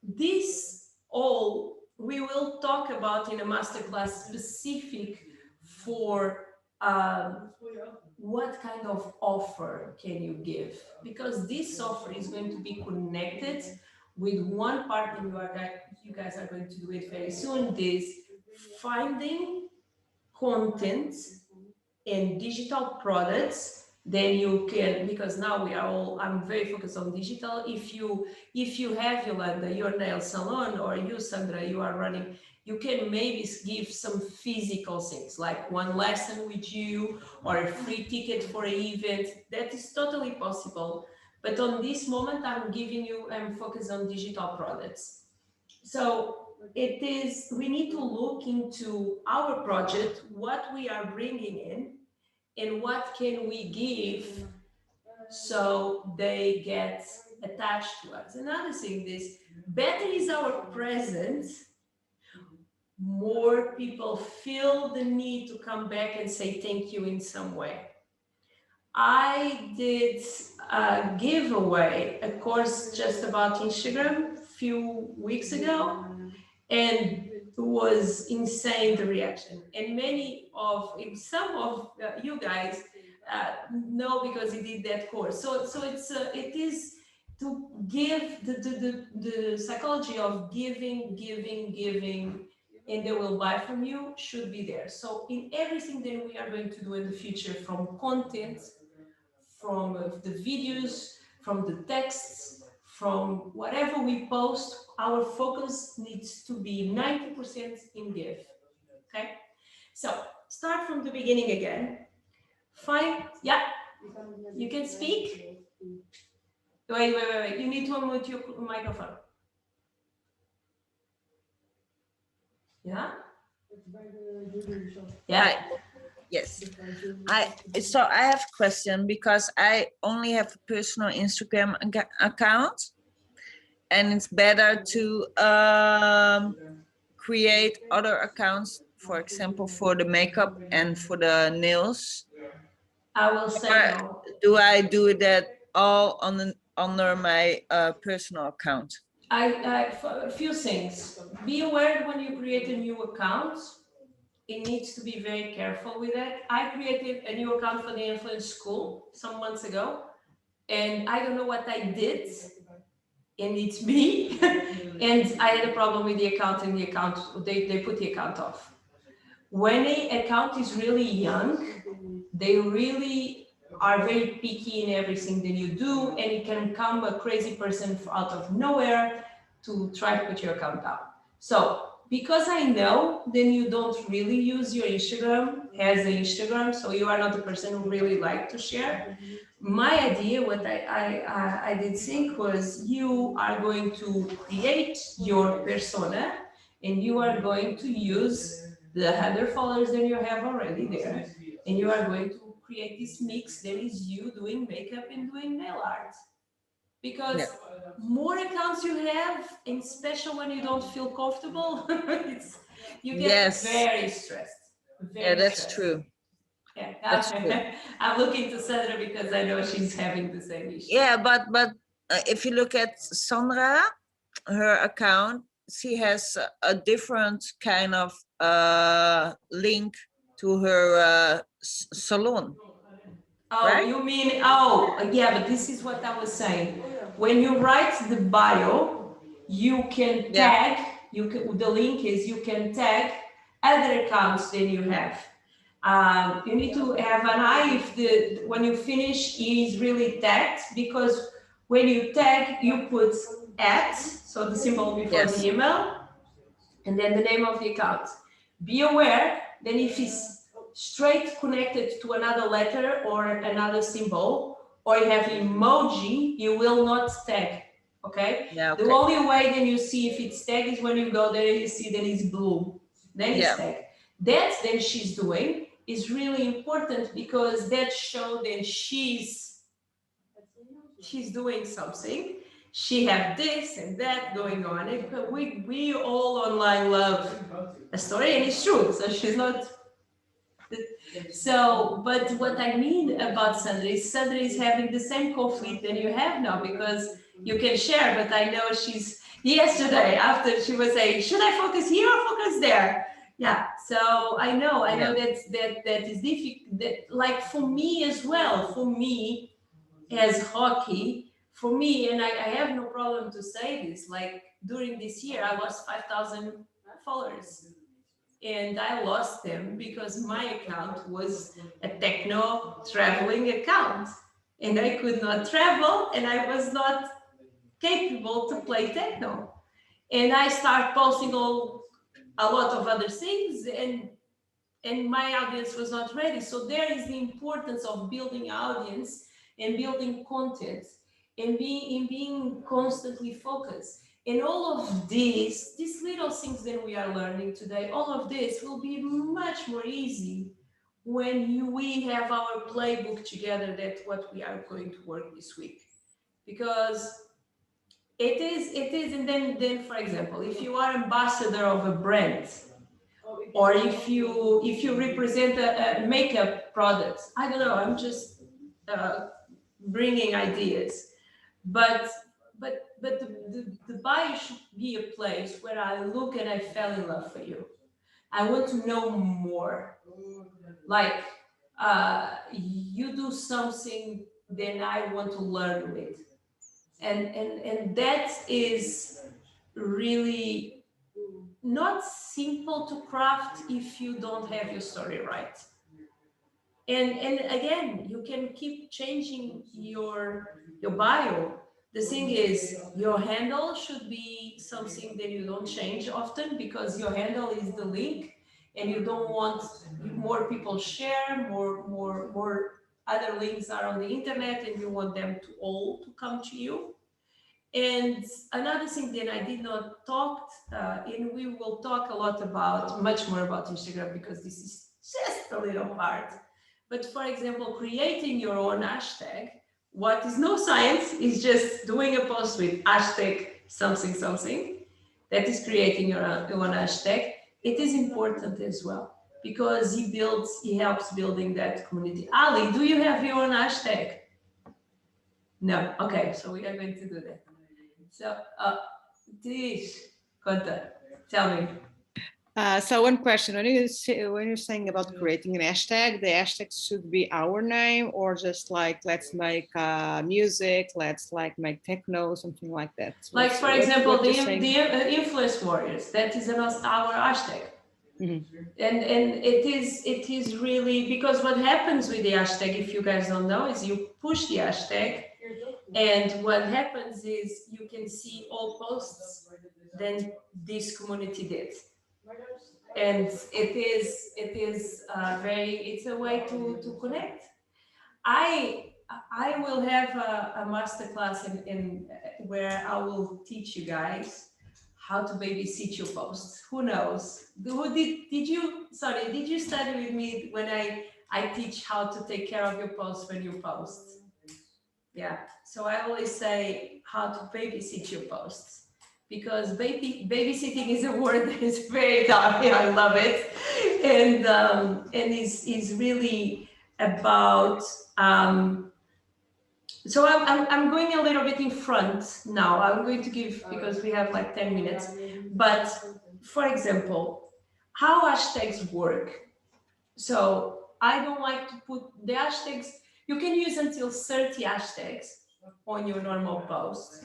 this all we will talk about in a masterclass specific for what kind of offer can you give, because this offer is going to be connected with one part that you guys are going to do it very soon, this finding content and digital products. Then you can, because now we are all, I'm very focused on digital. If you have, Yolanda, your nail salon, or you, Sandra, you are running, you can maybe give some physical things like one lesson with you or a free ticket for an event. That is totally possible. But on this moment, I'm focused on digital products. So we need to look into our project, what we are bringing in, and what can we give so they get attached to us. Another thing is, better is our presence, more people feel the need to come back and say thank you in some way. I did a giveaway, a course just about Instagram a few weeks ago, and it was insane, the reaction. And some of you guys know, because he did that course. So it is to give the psychology of giving, and they will buy from you should be there. So in everything that we are going to do in the future, from content, from the videos, from the texts, from whatever we post, our focus needs to be 90% in give. Okay? So start from the beginning again. Yeah, you can speak. Wait. You need to unmute your microphone. Yeah? Yeah. Yes. So I have a question, because I only have a personal Instagram account, and it's better to create other accounts, for example, for the makeup and for the nails. I will say no. Do I do that all under my personal account? A few things. Be aware when you create a new account, it needs to be very careful with that. I created a new account for the Influence School some months ago, and I don't know what I did, and it's me. And I had a problem with the account, and they put the account off. When an account is really young, they really are very picky in everything that you do, and it can come a crazy person out of nowhere to try to put your account down. So because I know, then you don't really use your Instagram as an Instagram, so you are not the person who really like to share. My idea, what I did think was, you are going to create your persona, and you are going to use the other followers that you have already there, and you are going to create this mix that is you doing makeup and doing nail art. Because more accounts you have, and especially when you don't feel comfortable, you get very stressed. That's true. Yeah, That's good. I'm looking to Sandra because I know she's having the same issue. Yeah, but if you look at Sandra, her account, she has a different kind of link to her salon. Oh, Right? you mean, oh, yeah, but this is what I was saying. When you write the bio, you can Yeah. tag, the link is you can tag other accounts than you have. You need to have an eye if when you finish is really tagged, because when you tag, you put at, so the symbol before Yes. the email, and then the name of the account. Be aware that if it's straight connected to another letter or another symbol, or you have emoji, you will not tag, okay? Yeah. The Okay. only way then you see if it's tagged is when you go there, you see that it's blue, then it's Yeah. tagged. That then she's doing is really important, because that shows that she's doing something. She have this and that going on. We all online love a story, and it's true. So she's not. So, but what I mean about Sandra is having the same conflict that you have now, because you can share. But I know she's yesterday after she was saying, should I focus here or focus there? Yeah. So I know Yeah. that is difficult. That, like, for me as well. For me, as hockey, for me, and I have no problem to say this, like during this year, I lost 5,000 followers. And I lost them because my account was a techno traveling account. And I could not travel, and I was not capable to play techno. And I start posting a lot of other things, and my audience was not ready. So there is the importance of building audience and building content and being constantly focused. And all of these little things that we are learning today, all of this will be much more easy when we have our playbook together. That's what we are going to work this week, because it is. And then for example, if you are ambassador of a brand, or if you represent a makeup product, I don't know, I'm just bringing ideas, but the bio should be a place where I look and I fell in love for you. I want to know more, like you do something, then I want to learn with. And that is really not simple to craft if you don't have your story right. And again, you can keep changing your bio. The thing is, your handle should be something that you don't change often, because your handle is the link, and you don't want more people share, more other links are on the internet, and you want them to all to come to you. And another thing that I did not talk, and we will talk a lot about, much more about Instagram, because this is just a little part. But for example, creating your own hashtag, what is no science, is just doing a post with hashtag something something. That is creating your own hashtag. It is important as well, because he helps building that community. Ali, do you have your own hashtag? No. Okay, so we are going to do that. So, Tish, conta, tell me. So one question: when you're saying about creating an hashtag, the hashtag should be our name, or just like let's make music, let's like make techno, something like that. Like for example, the influence warriors. That is our hashtag. Mm-hmm. And it is really, because what happens with the hashtag, if you guys don't know, is you push the hashtag, and what happens is you can see all posts then this community did. And it is it's a way to connect. I will have a masterclass in where I will teach you guys how to babysit your posts. Who knows? Did you study with me when I teach how to take care of your posts when you post? Yeah. So I always say how to babysit your posts, because babysitting is a word that is very tough. I love it, and is really about. So I'm going a little bit in front now. I'm going to give, because we have like 10 minutes. But for example, how hashtags work. So I don't like to put the hashtags. You can use until 30 hashtags on your normal post,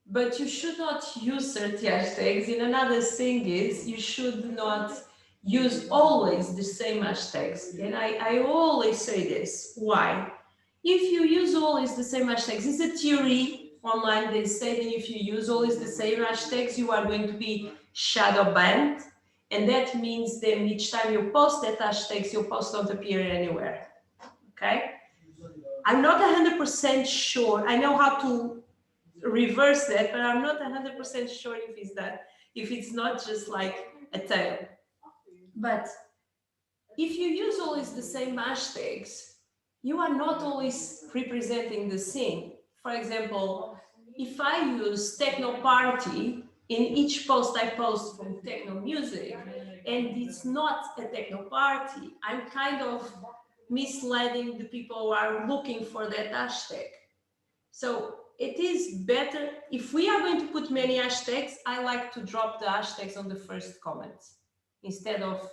but you should not use 30 hashtags. And another thing is you should not use always the same hashtags. And I always say this. Why? If you use always the same hashtags, it's a theory online. They say that if you use always the same hashtags, you are going to be shadow banned. And that means then each time you post that hashtags, your posts don't appear anywhere. Okay? I'm not 100% sure. I know how to reverse that, but I'm not 100% sure if it's that, if it's not just like a tail. But if you use always the same hashtags, you are not always representing the scene. For example, if I use techno party in each post I post from techno music, and it's not a techno party, I'm kind of misleading the people who are looking for that hashtag. So it is better, if we are going to put many hashtags, I like to drop the hashtags on the first comment instead of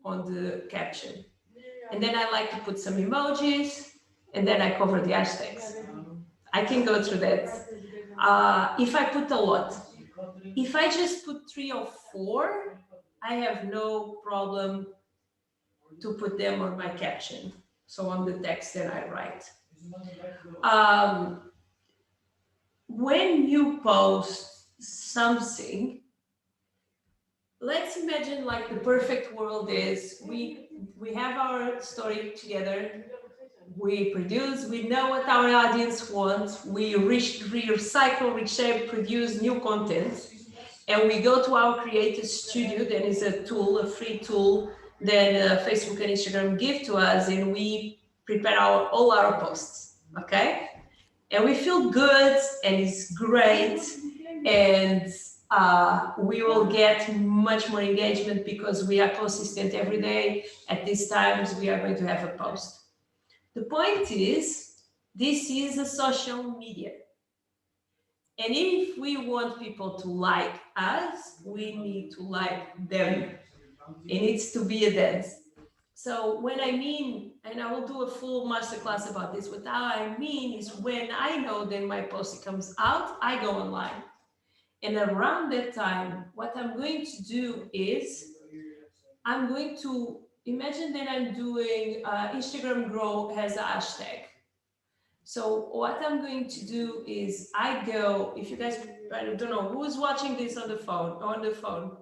on the caption. And then I like to put some emojis, and then I cover the hashtags. I can go through that. If I put a lot, if I just put 3 or 4, I have no problem to put them on my caption. So on the text that I write. When you post something, let's imagine like the perfect world is we have our story together, we produce, we know what our audience wants, we recycle, reshape, produce new content, and we go to our creator studio. That is a tool, a free tool that Facebook and Instagram give to us, and we prepare all our posts, okay? And we feel good, and it's great, and we will get much more engagement because we are consistent every day. At these times, we are going to have a post. The point is, this is a social media. And if we want people to like us, we need to like them. It needs to be a dance. So when I mean, and I will do a full masterclass about this, what I mean is when I know that my post comes out, I go online. And around that time, what I'm going to do is, I'm going to imagine that I'm doing Instagram Grow has a hashtag. So what I'm going to do is I go, if you guys, I don't know, who's watching this on the phone?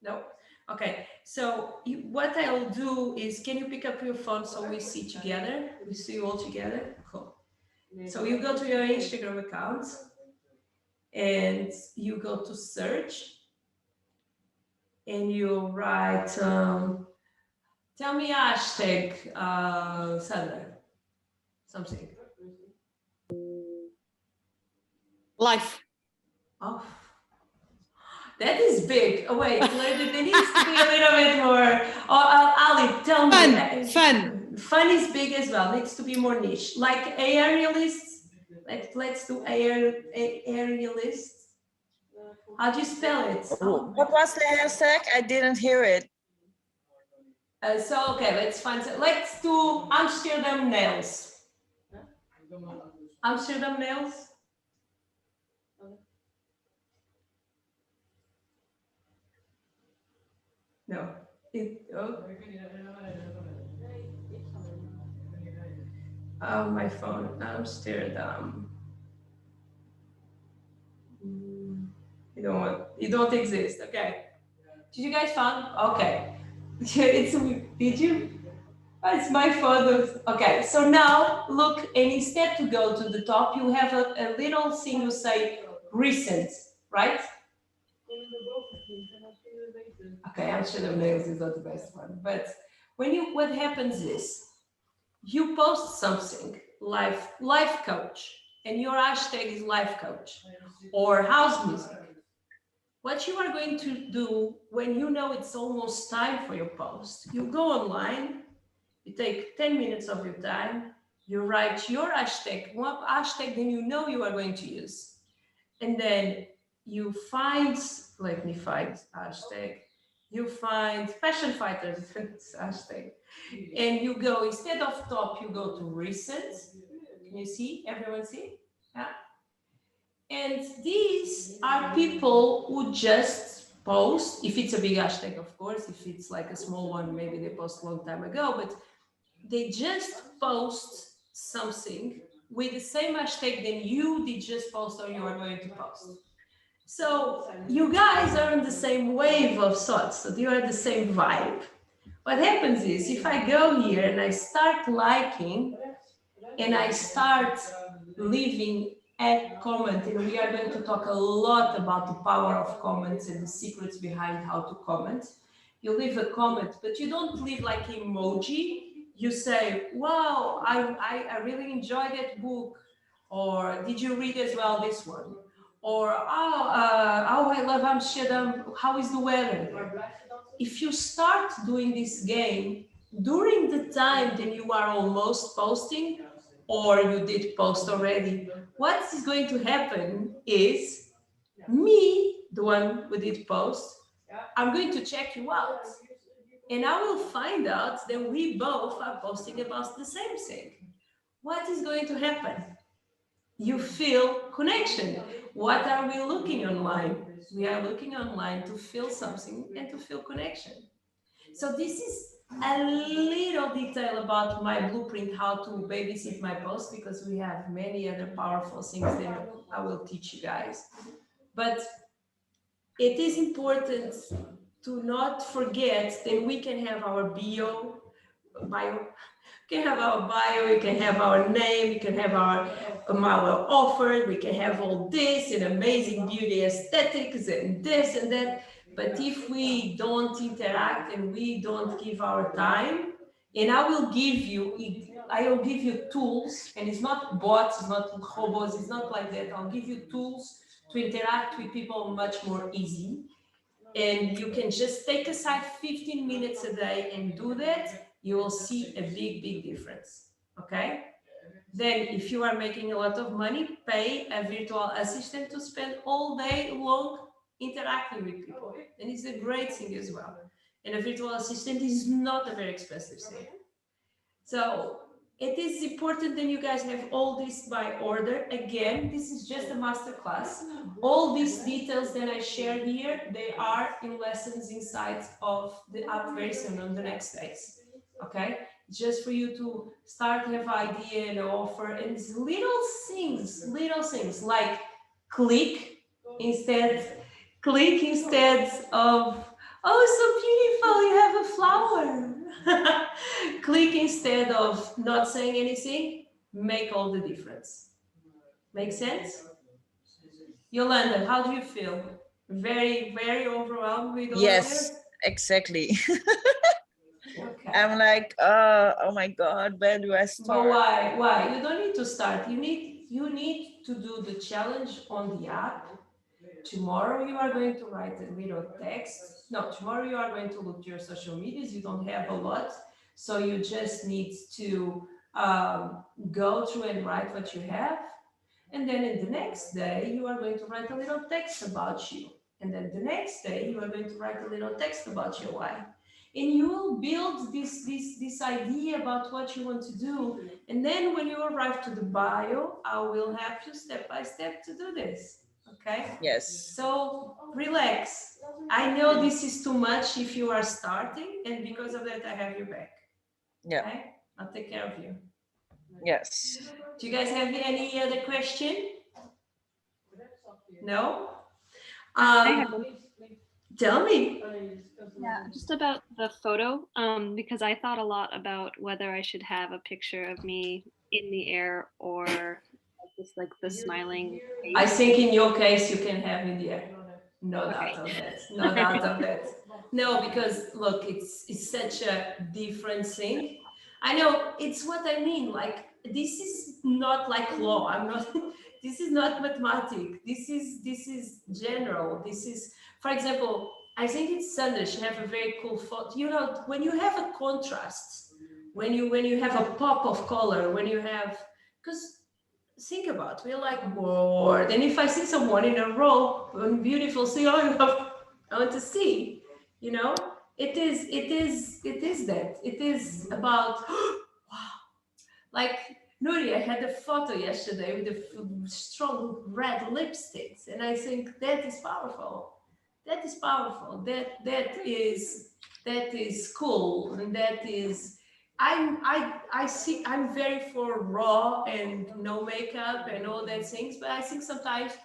No? Okay, so what I'll do is, can you pick up your phone so we see together? We see you all together? Cool. So you go to your Instagram account and you go to search and you write, tell me hashtag, Sandra, something. Life. Oh, that is big. Oh, wait, there needs to be a little bit more. Oh, Ali, tell me. Fun. Fun is big as well. Needs to be more niche. Like aerialists. Let's do aerialists. How do you spell it? What was the hashtag? I didn't hear it. So, okay, let's find. Let's do Amsterdam nails. Amsterdam nails. No. Oh, my phone. Amsterdam. You don't exist. Okay. Did you guys find? Okay. Did you? Oh, it's my phone. Okay. So now look, and instead to go to the top, you have a little thing you say recent, right? Okay, Amsterdam nails is not the best one, but what happens is you post something, life coach, and your hashtag is life coach or house music, what you are going to do when you know it's almost time for your post, you go online, you take 10 minutes of your time, you write your hashtag, what hashtag then you know you are going to use. And then you find, let me find hashtag, you find passion fighters hashtag, and you go, instead of top, you go to recent. Can you see? Everyone see? Yeah. And these are people who just post, if it's a big hashtag, of course, if it's like a small one, maybe they post a long time ago, but they just post something with the same hashtag than you did just post or you are going to post. So you guys are on the same wave of thoughts, so you are the same vibe. What happens is, if I go here and I start liking and I start leaving a comment, and we are going to talk a lot about the power of comments and the secrets behind how to comment. You leave a comment, but you don't leave like emoji. You say, wow, I really enjoyed that book. Or did you read as well this one? Or, oh, I love Amsterdam. How is the weather there? If you start doing this game during the time that you are almost posting, or you did post already, what is going to happen is me, the one who did post, I'm going to check you out. And I will find out that we both are posting about the same thing. What is going to happen? You feel connection. What are we looking online? We are looking online to feel something and to feel connection. So this is a little detail about my blueprint, how to babysit my post, because we have many other powerful things that I will teach you guys. But it is important to not forget that we can have our bio, we can have our bio, we can have our name, we can have our offer, we can have all this and amazing beauty aesthetics and this and that. But if we don't interact and we don't give our time, and I will give you tools, and it's not bots, it's not robots, it's not like that. I'll give you tools to interact with people much more easy. And you can just take aside 15 minutes a day and do that, you will see a big difference, okay? Then if you are making a lot of money, pay a virtual assistant to spend all day long interacting with people. And it's a great thing as well. And a virtual assistant is not a very expensive thing. So it is important that you guys have all this by order. Again, this is just a masterclass. All these details that I share here, they are in lessons inside of the app very soon on the next days. Okay, just for you to start have idea and offer, and it's little things like click instead of, oh, so beautiful, you have a flower. Click instead of not saying anything, make all the difference. Make sense? Yolanda, how do you feel? Very overwhelmed with all Yes, this? exactly. Okay. I'm like, oh my God, where do I But start? why? You don't need to start. You need to do the challenge on the app. Tomorrow you are going to write a little text. No, tomorrow you are going to look to your social medias. You don't have a lot. So you just need to go through and write what you have. And then in the next day, you are going to write a little text about you. And then the next day, you are going to write a little text about your why. And you will build this idea about what you want to do. And then when you arrive to the bio, I will help you step by step to do this. Okay? Yes. So relax. I know this is too much if you are starting, and because of that, I have your back. Yeah. Okay? I'll take care of you. Yes. Do you guys have any other question? No? Tell me. Yeah, just about the photo, because I thought a lot about whether I should have a picture of me in the air or just like the smiling face. I think in your case you can have in the air. No Okay. doubt of that. No doubt of that. No, because look, it's such a different thing. I know, it's what I mean. Like, this is not like law. I'm not, this is not mathematics. This is general. This is, for example, I think it's Sandra, she have a very cool photo. You know, when you have a contrast, when you have a pop of color, when you have, because think about, we're like bored. And if I see someone in a row, one beautiful, see, oh, I want to see, you know, it is that. It is about, wow. Like, Nuri, I had a photo yesterday with the strong red lipsticks, and I think that is powerful. That is powerful. That is cool, and that is. I see. I'm very for raw and no makeup and all that things, but I think sometimes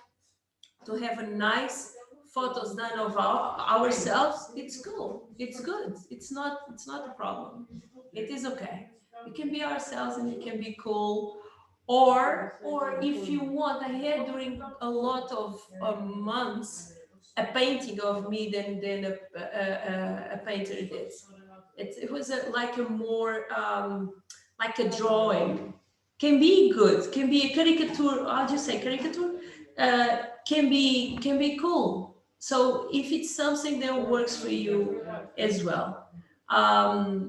to have a nice photos done of ourselves, it's cool. It's good. It's not a problem. It is okay. We can be ourselves and it can be cool. Or if you want, I had during a lot of months a painting of me than a painter did. It was like a more like a drawing. Can be good. Can be a caricature. I'll just say caricature. Can be cool. So if it's something that works for you as well. I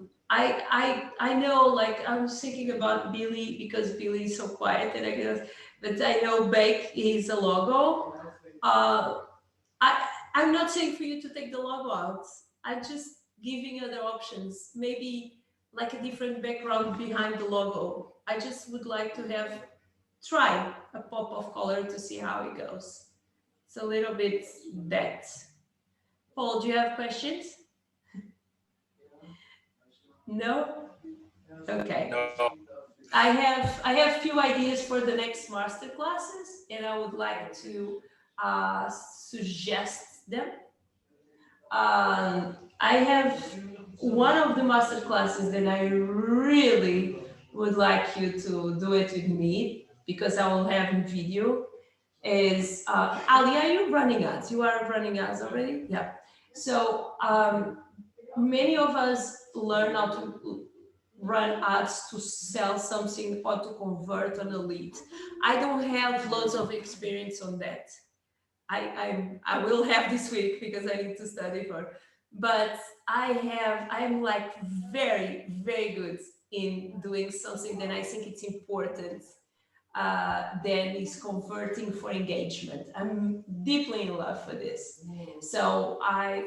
know, like, I was thinking about Billy because Billy is so quiet, and I guess, but I know Bake is a logo. Uh, I'm not saying for you to take the logo out. I'm just giving other options. Maybe like a different background behind the logo. I just would like to have try a pop of color to see how it goes. It's a little bit that. Paul, do you have questions? No? Okay. No. I have few ideas for the next master classes, and I would like to suggest them. I have one of the master classes that I really would like you to do it with me, because I will have in video. Is Ali, are you running ads? You are running ads already? Yeah. So many of us learn how to run ads to sell something or to convert on a lead. I don't have loads of experience on that. I will have this week because I need to study for. But I'm like very, very good in doing something that I think it's important, then is converting for engagement. I'm deeply in love with this. So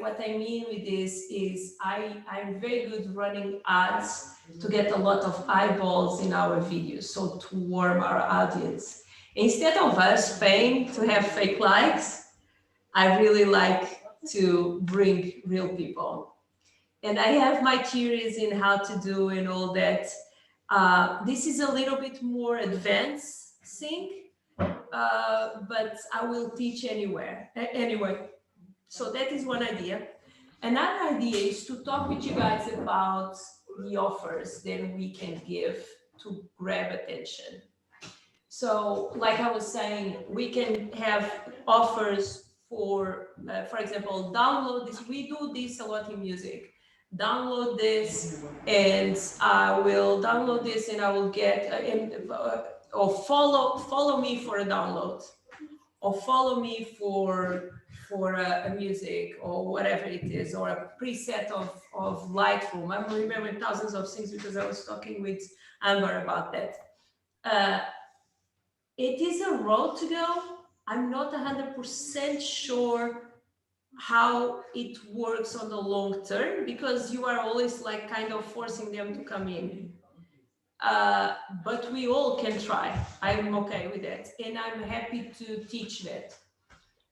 what I mean with this is I'm very good running ads to get a lot of eyeballs in our videos, so to warm our audience. Instead of us paying to have fake likes, I really like to bring real people. And I have my theories in how to do and all that. This is a little bit more advanced thing, but I will teach anyway. So that is one idea. Another idea is to talk with you guys about the offers that we can give to grab attention. So, like I was saying, we can have offers for example, download this. We do this a lot in music. Download this, and I will download this, and I will get or follow me for a download, or follow me for a music or whatever it is, or a preset of Lightroom. I'm remembering thousands of things because I was talking with Amber about that. It is a road to go. I'm not 100% sure how it works on the long term, because you are always like kind of forcing them to come in. But we all can try. I'm okay with that, and I'm happy to teach that.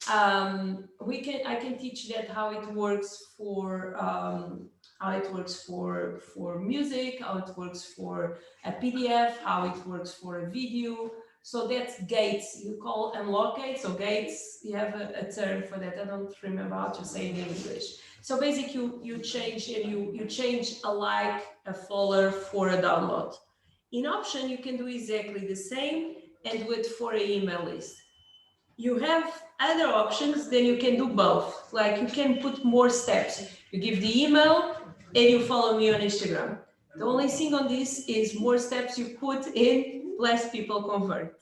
I can teach that how it works for music, how it works for a PDF, how it works for a video. So that's gates. You call unlock gates or gates. You have a term for that. I don't remember how to say it in English. So basically, you change, and you change a like, a follower for a download. In Option, you can do exactly the same and do it for an email list. You have other options, then you can do both. Like, you can put more steps. You give the email and you follow me on Instagram. The only thing on this is more steps you put in, less people convert.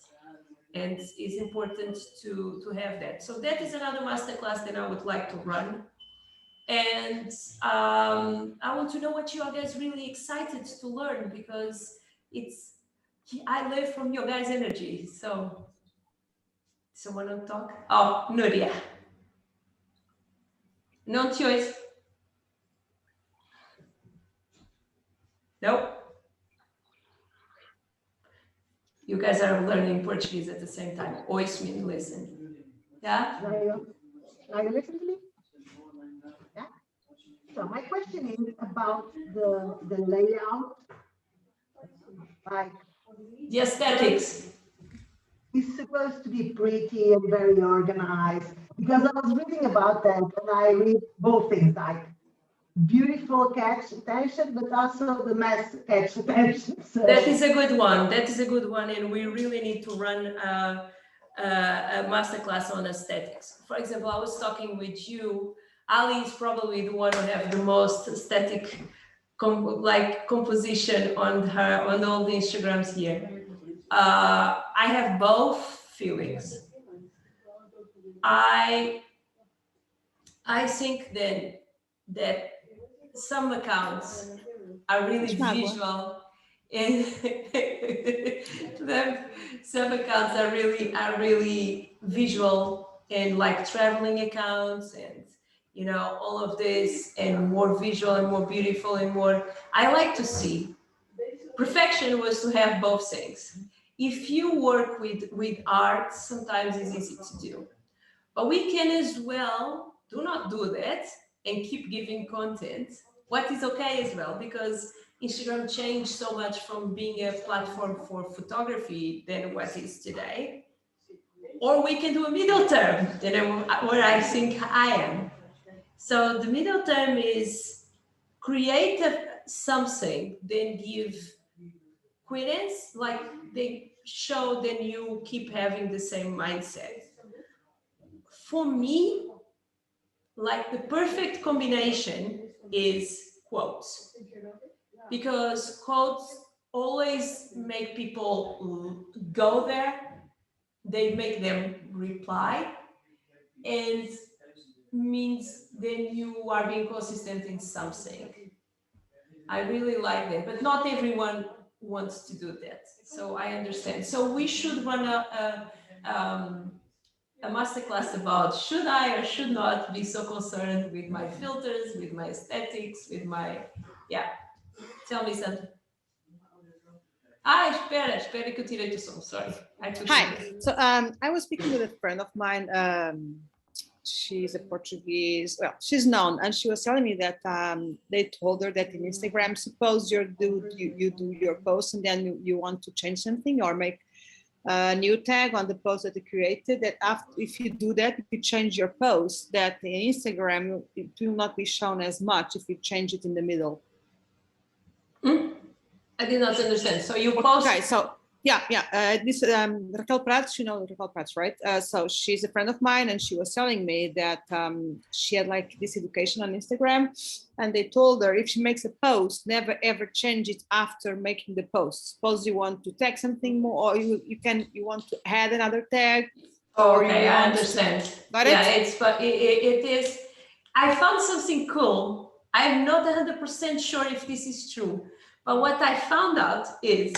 And it's important to have that. So that is another masterclass that I would like to run. And I want to know what you are guys really excited to learn, because I live from your guys' energy. So someone will talk? Oh, Nuria. Not yours. Nope. You guys are learning Portuguese at the same time. Ois means listen. Yeah? Are you listening to me? Yeah. So my question is about the layout. Like, The aesthetics. it's supposed to be pretty and very organized, because I was reading about that, and I read both things, like beautiful catch attention, but also the mess catch attention. So That is a good one. That is a good one. And we really need to run a masterclass on aesthetics. For example, I was talking with you. Ali is probably the one who have the most aesthetic composition on all the Instagrams here. I have both feelings. I think then that some accounts are really visual, and some accounts are really visual, and like traveling accounts, and all of this, and more visual and more beautiful and more. I like to see. Perfection was to have both things. If you work with art, sometimes it's easy to do, but we can as well do not do that and keep giving content. What is okay as well, because Instagram changed so much from being a platform for photography than what is today. Or we can do a middle term, where I think I am. So the middle term is create something, then give credence, like they show, then you keep having the same mindset. For me, like the perfect combination is quotes, because quotes always make people go there, they make them reply, and means then you are being consistent in something. I really like that, but not everyone wants to do that, so I understand. So we should run a masterclass about should I or should not be so concerned with my filters, with my aesthetics, with my, yeah. Tell me something. Espera que eu tirei do som, sorry. Hi, so I was speaking with a friend of mine. She's a Portuguese, well, she's known, and she was telling me that they told her that in Instagram, suppose you do your post and then you want to change something or make a new tag on the post that you created, that after, if you do that, if you change your post, that in Instagram, it will not be shown as much if you change it in the middle. I did not understand. So you post. Okay, so this Raquel Prats, you know Raquel Prats, right? So she's a friend of mine, and she was telling me that she had like this education on Instagram, and they told her if she makes a post, never ever change it after making the post. Suppose you want to tag something more, or you want to add another tag. Okay, I understand. Got yeah, it? it is. I found something cool. I'm not 100% sure if this is true, but what I found out is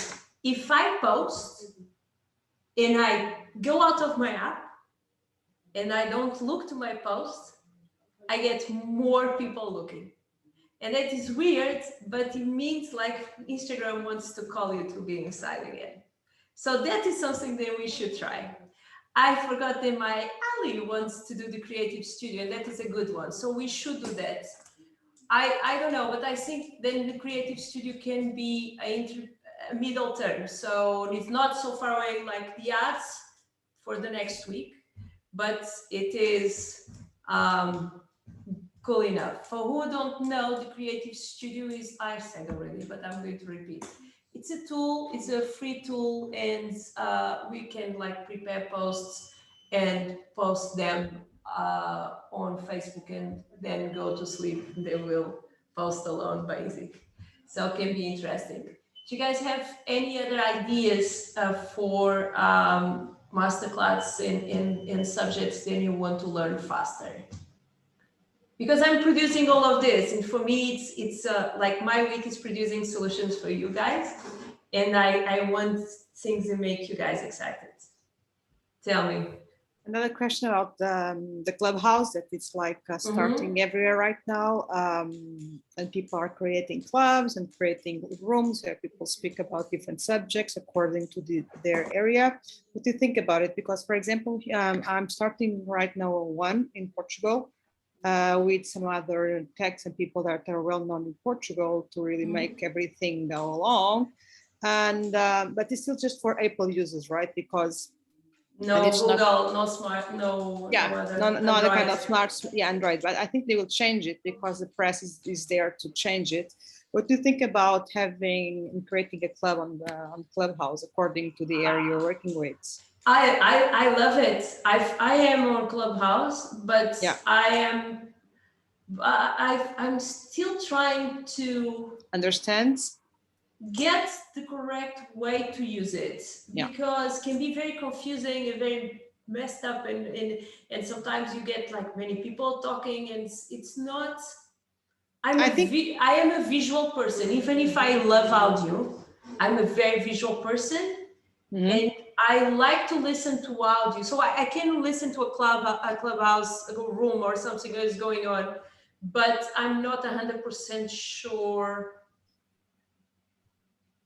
if I post and I go out of my app and I don't look to my post, I get more people looking. And that is weird, but it means like Instagram wants to call you to be inside again. So that is something that we should try. I forgot that my Ali wants to do the creative studio, and that is a good one. So we should do that. I don't know, but I think then the creative studio can be a middle term. So it's not so far away like the ads for the next week, but it is cool enough. For who don't know, the creative studio is, I said already, but I'm going to repeat. It's a tool, it's a free tool, and we can like prepare posts and post them on Facebook and then go to sleep. They will post alone, basic. So it can be interesting. Do you guys have any other ideas for masterclass in subjects that you want to learn faster? Because I'm producing all of this, and for me, it's like my week is producing solutions for you guys, and I want things that make you guys excited. Tell me. Another question about the clubhouse, that it's like starting everywhere right now, and people are creating clubs and creating rooms where people speak about different subjects according to their area. What do you think about it? Because, for example, I'm starting right now one in Portugal with some other techs and people that are well known in Portugal to really make everything go along. And but it's still just for Apple users, right? Because no Google, no smart, no other kind of smart, Android. But I think they will change it because the press is there to change it. What do you think about having and creating a club on Clubhouse according to the area you're working with? I love it. I am on Clubhouse, but I'm still trying to understand, get the correct way to use it, because it can be very confusing and very messed up, and sometimes you get like many people talking, and it's not. I am a visual person. Even if I love audio, I'm a very visual person, and I like to listen to audio. So I can listen to a clubhouse room or something that is going on, but I'm not 100% sure.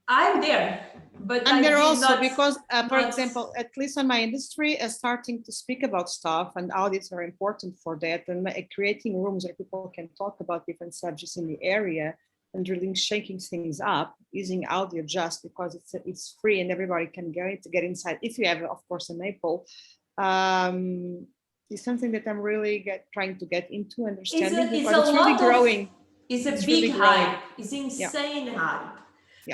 I'm there, but I'm there also because, for example, at least on my industry, starting to speak about stuff, and audits are important for that, and creating rooms where people can talk about different subjects in the area, and really shaking things up using audio just because it's free and everybody can get inside. If you have, of course, an Apple, is something that I'm really trying to get into understanding, because it's really growing. It's a big hype. It's insane hype.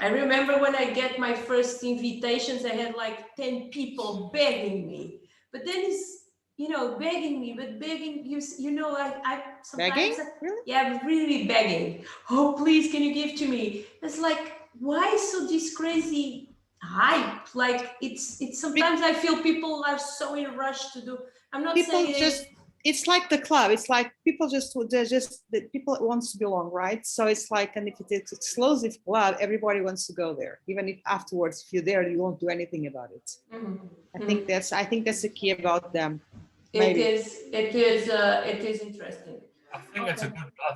I remember when I get my first invitations, I had like 10 people begging me. But then it's, begging me, but begging, I sometimes, begging? Really? Yeah, really begging. Oh, please, can you give to me? It's like, why so this crazy hype? Like it's sometimes I feel people are so in a rush to do. I'm not saying it's like the club. It's like people people wants to belong, right? So it's like, and if it's exclusive club, everybody wants to go there. Even if afterwards, if you're there, you won't do anything about it. I think that's the key about them. Maybe. It is interesting. I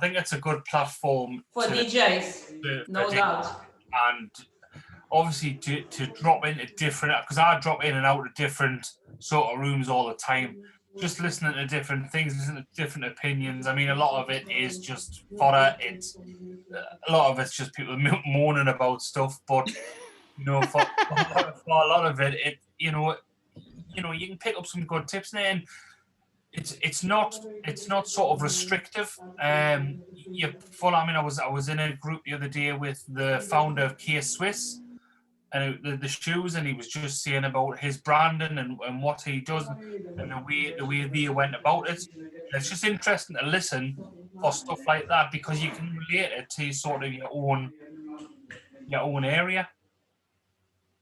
think it's a good platform for DJs, no doubt. And obviously to drop into different, because I drop in and out of different sort of rooms all the time, just listening to different things, listening to different opinions. I mean, a lot of it is just fodder. A lot of it's just people moaning about stuff, but for a lot of it, you can pick up some good tips in it, and it's not sort of restrictive. I was in a group the other day with the founder of Kia Swiss and the shoes, and he was just saying about his branding and what he does and the way they went about it. And it's just interesting to listen for stuff like that, because you can relate it to sort of your own area.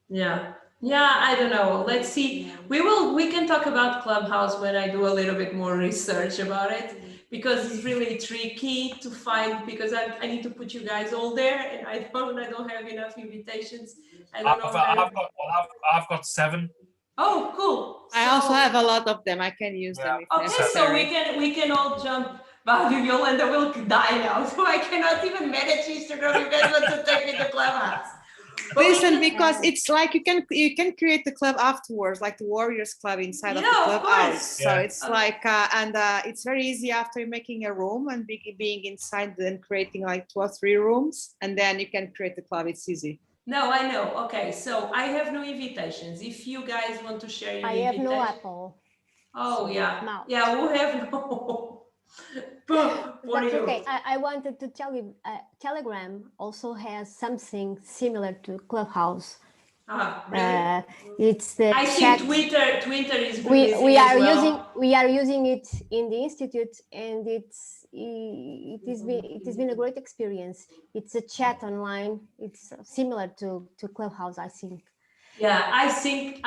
Yeah, I don't know. Let's see. We can talk about Clubhouse when I do a little bit more research about it, because it's really tricky to find, because I need to put you guys all there, and I don't have enough invitations. I've got 7. Oh, cool. I also have a lot of them. I can use them if necessary. So we can all jump. Wow, Yolanda will die now, so I cannot even manage Instagram. You guys want to take me to Clubhouse? Listen, because it's like you can create the club afterwards, like the Warriors Club inside of the clubhouse. So it's like and it's very easy after making a room and being inside, then creating like 2 or 3 rooms, and then you can create the club. It's easy. No, I know. Okay, so I have no invitations. If you guys want to share your invitation. I have no Apple. Oh, so yeah. no. Yeah, we have no. That's okay. I wanted to tell you, Telegram also has something similar to Clubhouse. Ah, really? It's the I chat. think Twitter is we releasing as are well. using it in the institute, and it has been a great experience. It's a chat online. It's similar to Clubhouse, I think. Yeah, I think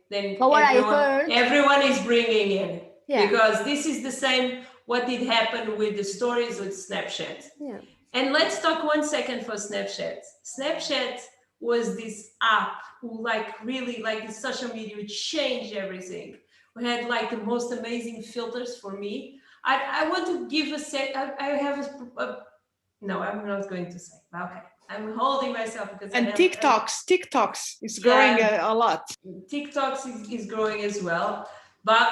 then For what I heard, everyone is bringing in, yeah, because this is the same what did happen with the stories with Snapchat. yeah. And let's talk 1 second for Snapchat. Snapchat was this app who really the social media, which changed everything. We had like the most amazing filters for me. I want to give a set. I have no, I'm not going to say. Okay, I'm holding myself because And I have, TikToks is growing a lot. TikTok is growing as well. But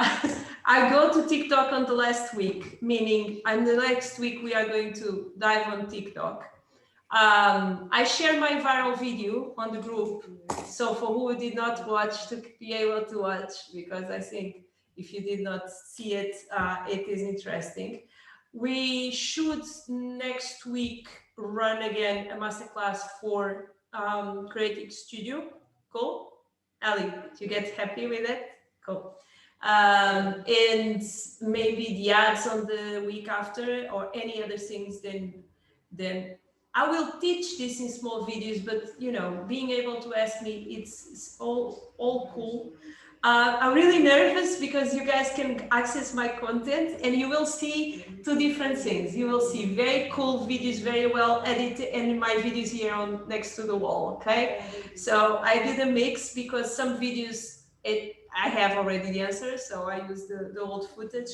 I go to TikTok on the last week, meaning on the next week we are going to dive on TikTok. I share my viral video on the group. So for who did not watch, to be able to watch, because I think if you did not see it, it is interesting. We should next week run again a masterclass for Creative Studio. Cool. Ali, do you get happy with it? Cool. And maybe the ads on the week after, or any other things, then I will teach this in small videos, but being able to ask me, it's all cool. I'm really nervous because you guys can access my content and you will see two different things. You will see very cool videos, very well edited, and my videos here on next to the wall. Okay, so I did a mix because some videos I have already the answer, so I use the old footage.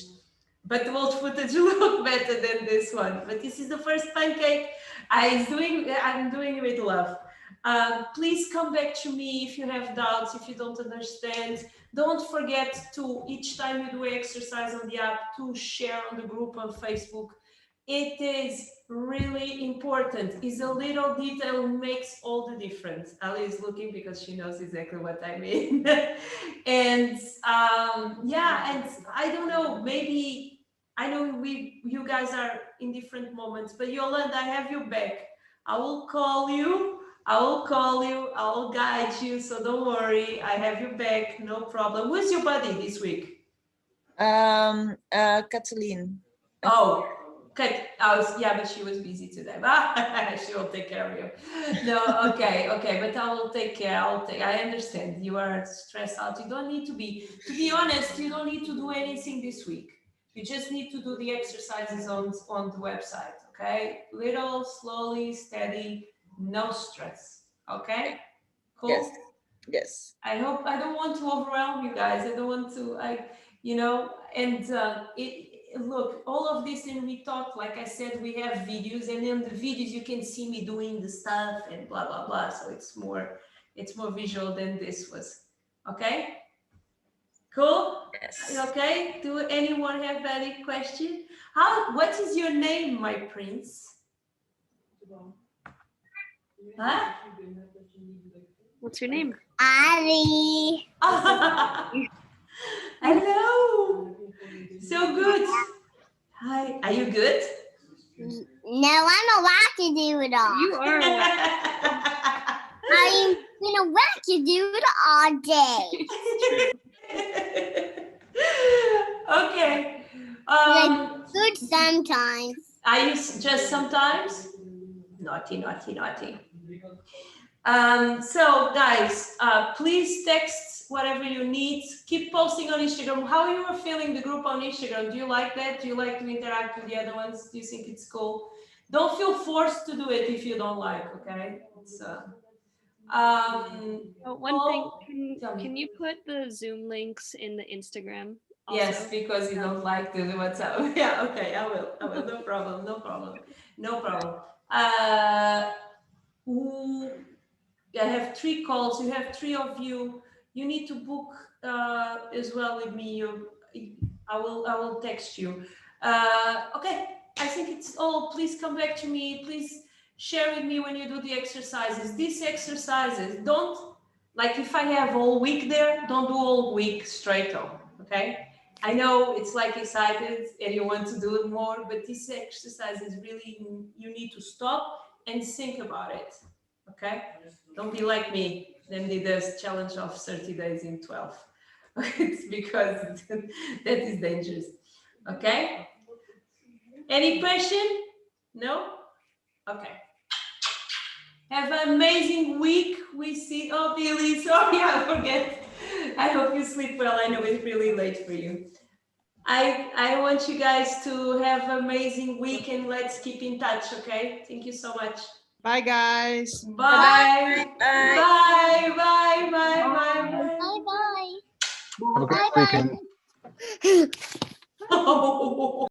But the old footage look better than this one. But this is the first pancake I'm doing it with love. Please come back to me if you have doubts, if you don't understand. Don't forget to, each time you do an exercise on the app, to share on the group on Facebook. It is really important. It's a little detail makes all the difference. Ali is looking because she knows exactly what I mean. And yeah, and I don't know, maybe I know you guys are in different moments, but Yolanda, I have your back. I will call you. I will guide you. So don't worry. I have your back. No problem. Who's your buddy this week? Kathleen. Oh, okay. Yeah, but she was busy today. She will take care of you. No, okay. But I will take care. I understand. You are stressed out. You don't need to be. To be honest, you don't need to do anything this week. You just need to do the exercises on the website. Okay, little, slowly, steady, no stress. Okay, cool. Yes. I hope I don't want to overwhelm you guys. I don't want to, look, all of this, and we talk, like I said, we have videos, and in the videos you can see me doing the stuff and blah blah blah. So it's more visual than this was. Okay. Cool. Yes. Okay. Do anyone have any question? What is your name, my prince? Huh? What's your name? Ali. Hello. So good. Hi. Are you good? No, I'm a wackadoodle. You are. I'm gonna wackadoodle all day. Okay. Good sometimes. Are you just sometimes? Naughty. So guys, please text whatever you need. Keep posting on Instagram. How you are feeling the group on Instagram? Do you like that? Do you like to interact with the other ones? Do you think it's cool? Don't feel forced to do it if you don't like, okay? It's One thing, can you put the Zoom links in the Instagram also? Yes, because you don't like to do WhatsApp. Yeah, okay, I will. No problem. I have 3 calls. You have 3 of you. You need to book as well with me. I will text you. Okay, I think it's all. Please come back to me. Please share with me when you do the exercises. These exercises, don't, like if I have all week there, don't do all week straight on, okay? I know it's like excited and you want to do it more, but this exercise is really, you need to stop and think about it. Okay, don't be like me. Then did this challenge of 30 days in 12. It's because that is dangerous. Okay. Any question? No? Okay. Have an amazing week. We see. Oh, Billy, sorry, I forget. I hope you sleep well. I know it's really late for you. I want you guys to have an amazing week and let's keep in touch, okay? Thank you so much. Bye, guys. Bye. Bye. Bye. Bye. Bye. Bye. Bye bye. Have a great weekend. Bye.